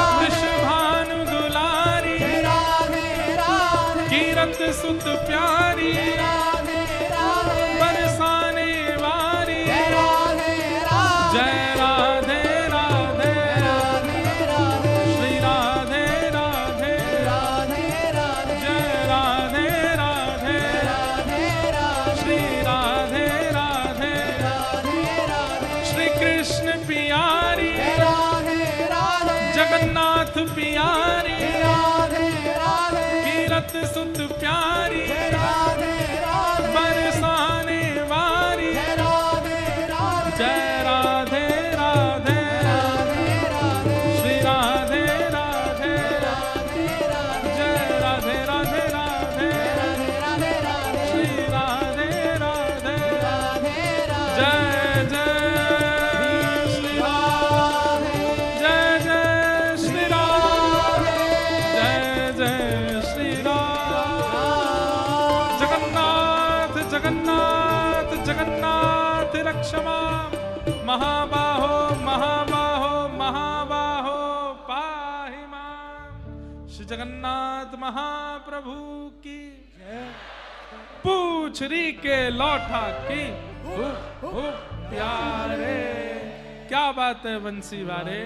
पियारी, राधे राधे जगन्नाथ पियारी, राधे राधे कीरत सुत प्यारी, राधे राधे बरसाने वारी, राधे राधे जय राधे राधे, राधे श्री राधे राधे, राधे जय राधे राधे राधे, राधे राधे श्री राधे राधे, राधे जय जय श्री राम, जय जय श्री राम, जय जय श्री राम। जगन्नाथ जगन्नाथ जगन्नाथ रक्ष मां, महाबाहो महाबाहो महाबाहो पाहि मां। श्री जगन्नाथ महाप्रभु की पूछरी के लौटा की प्यारे। क्या बात है बंसी वारे।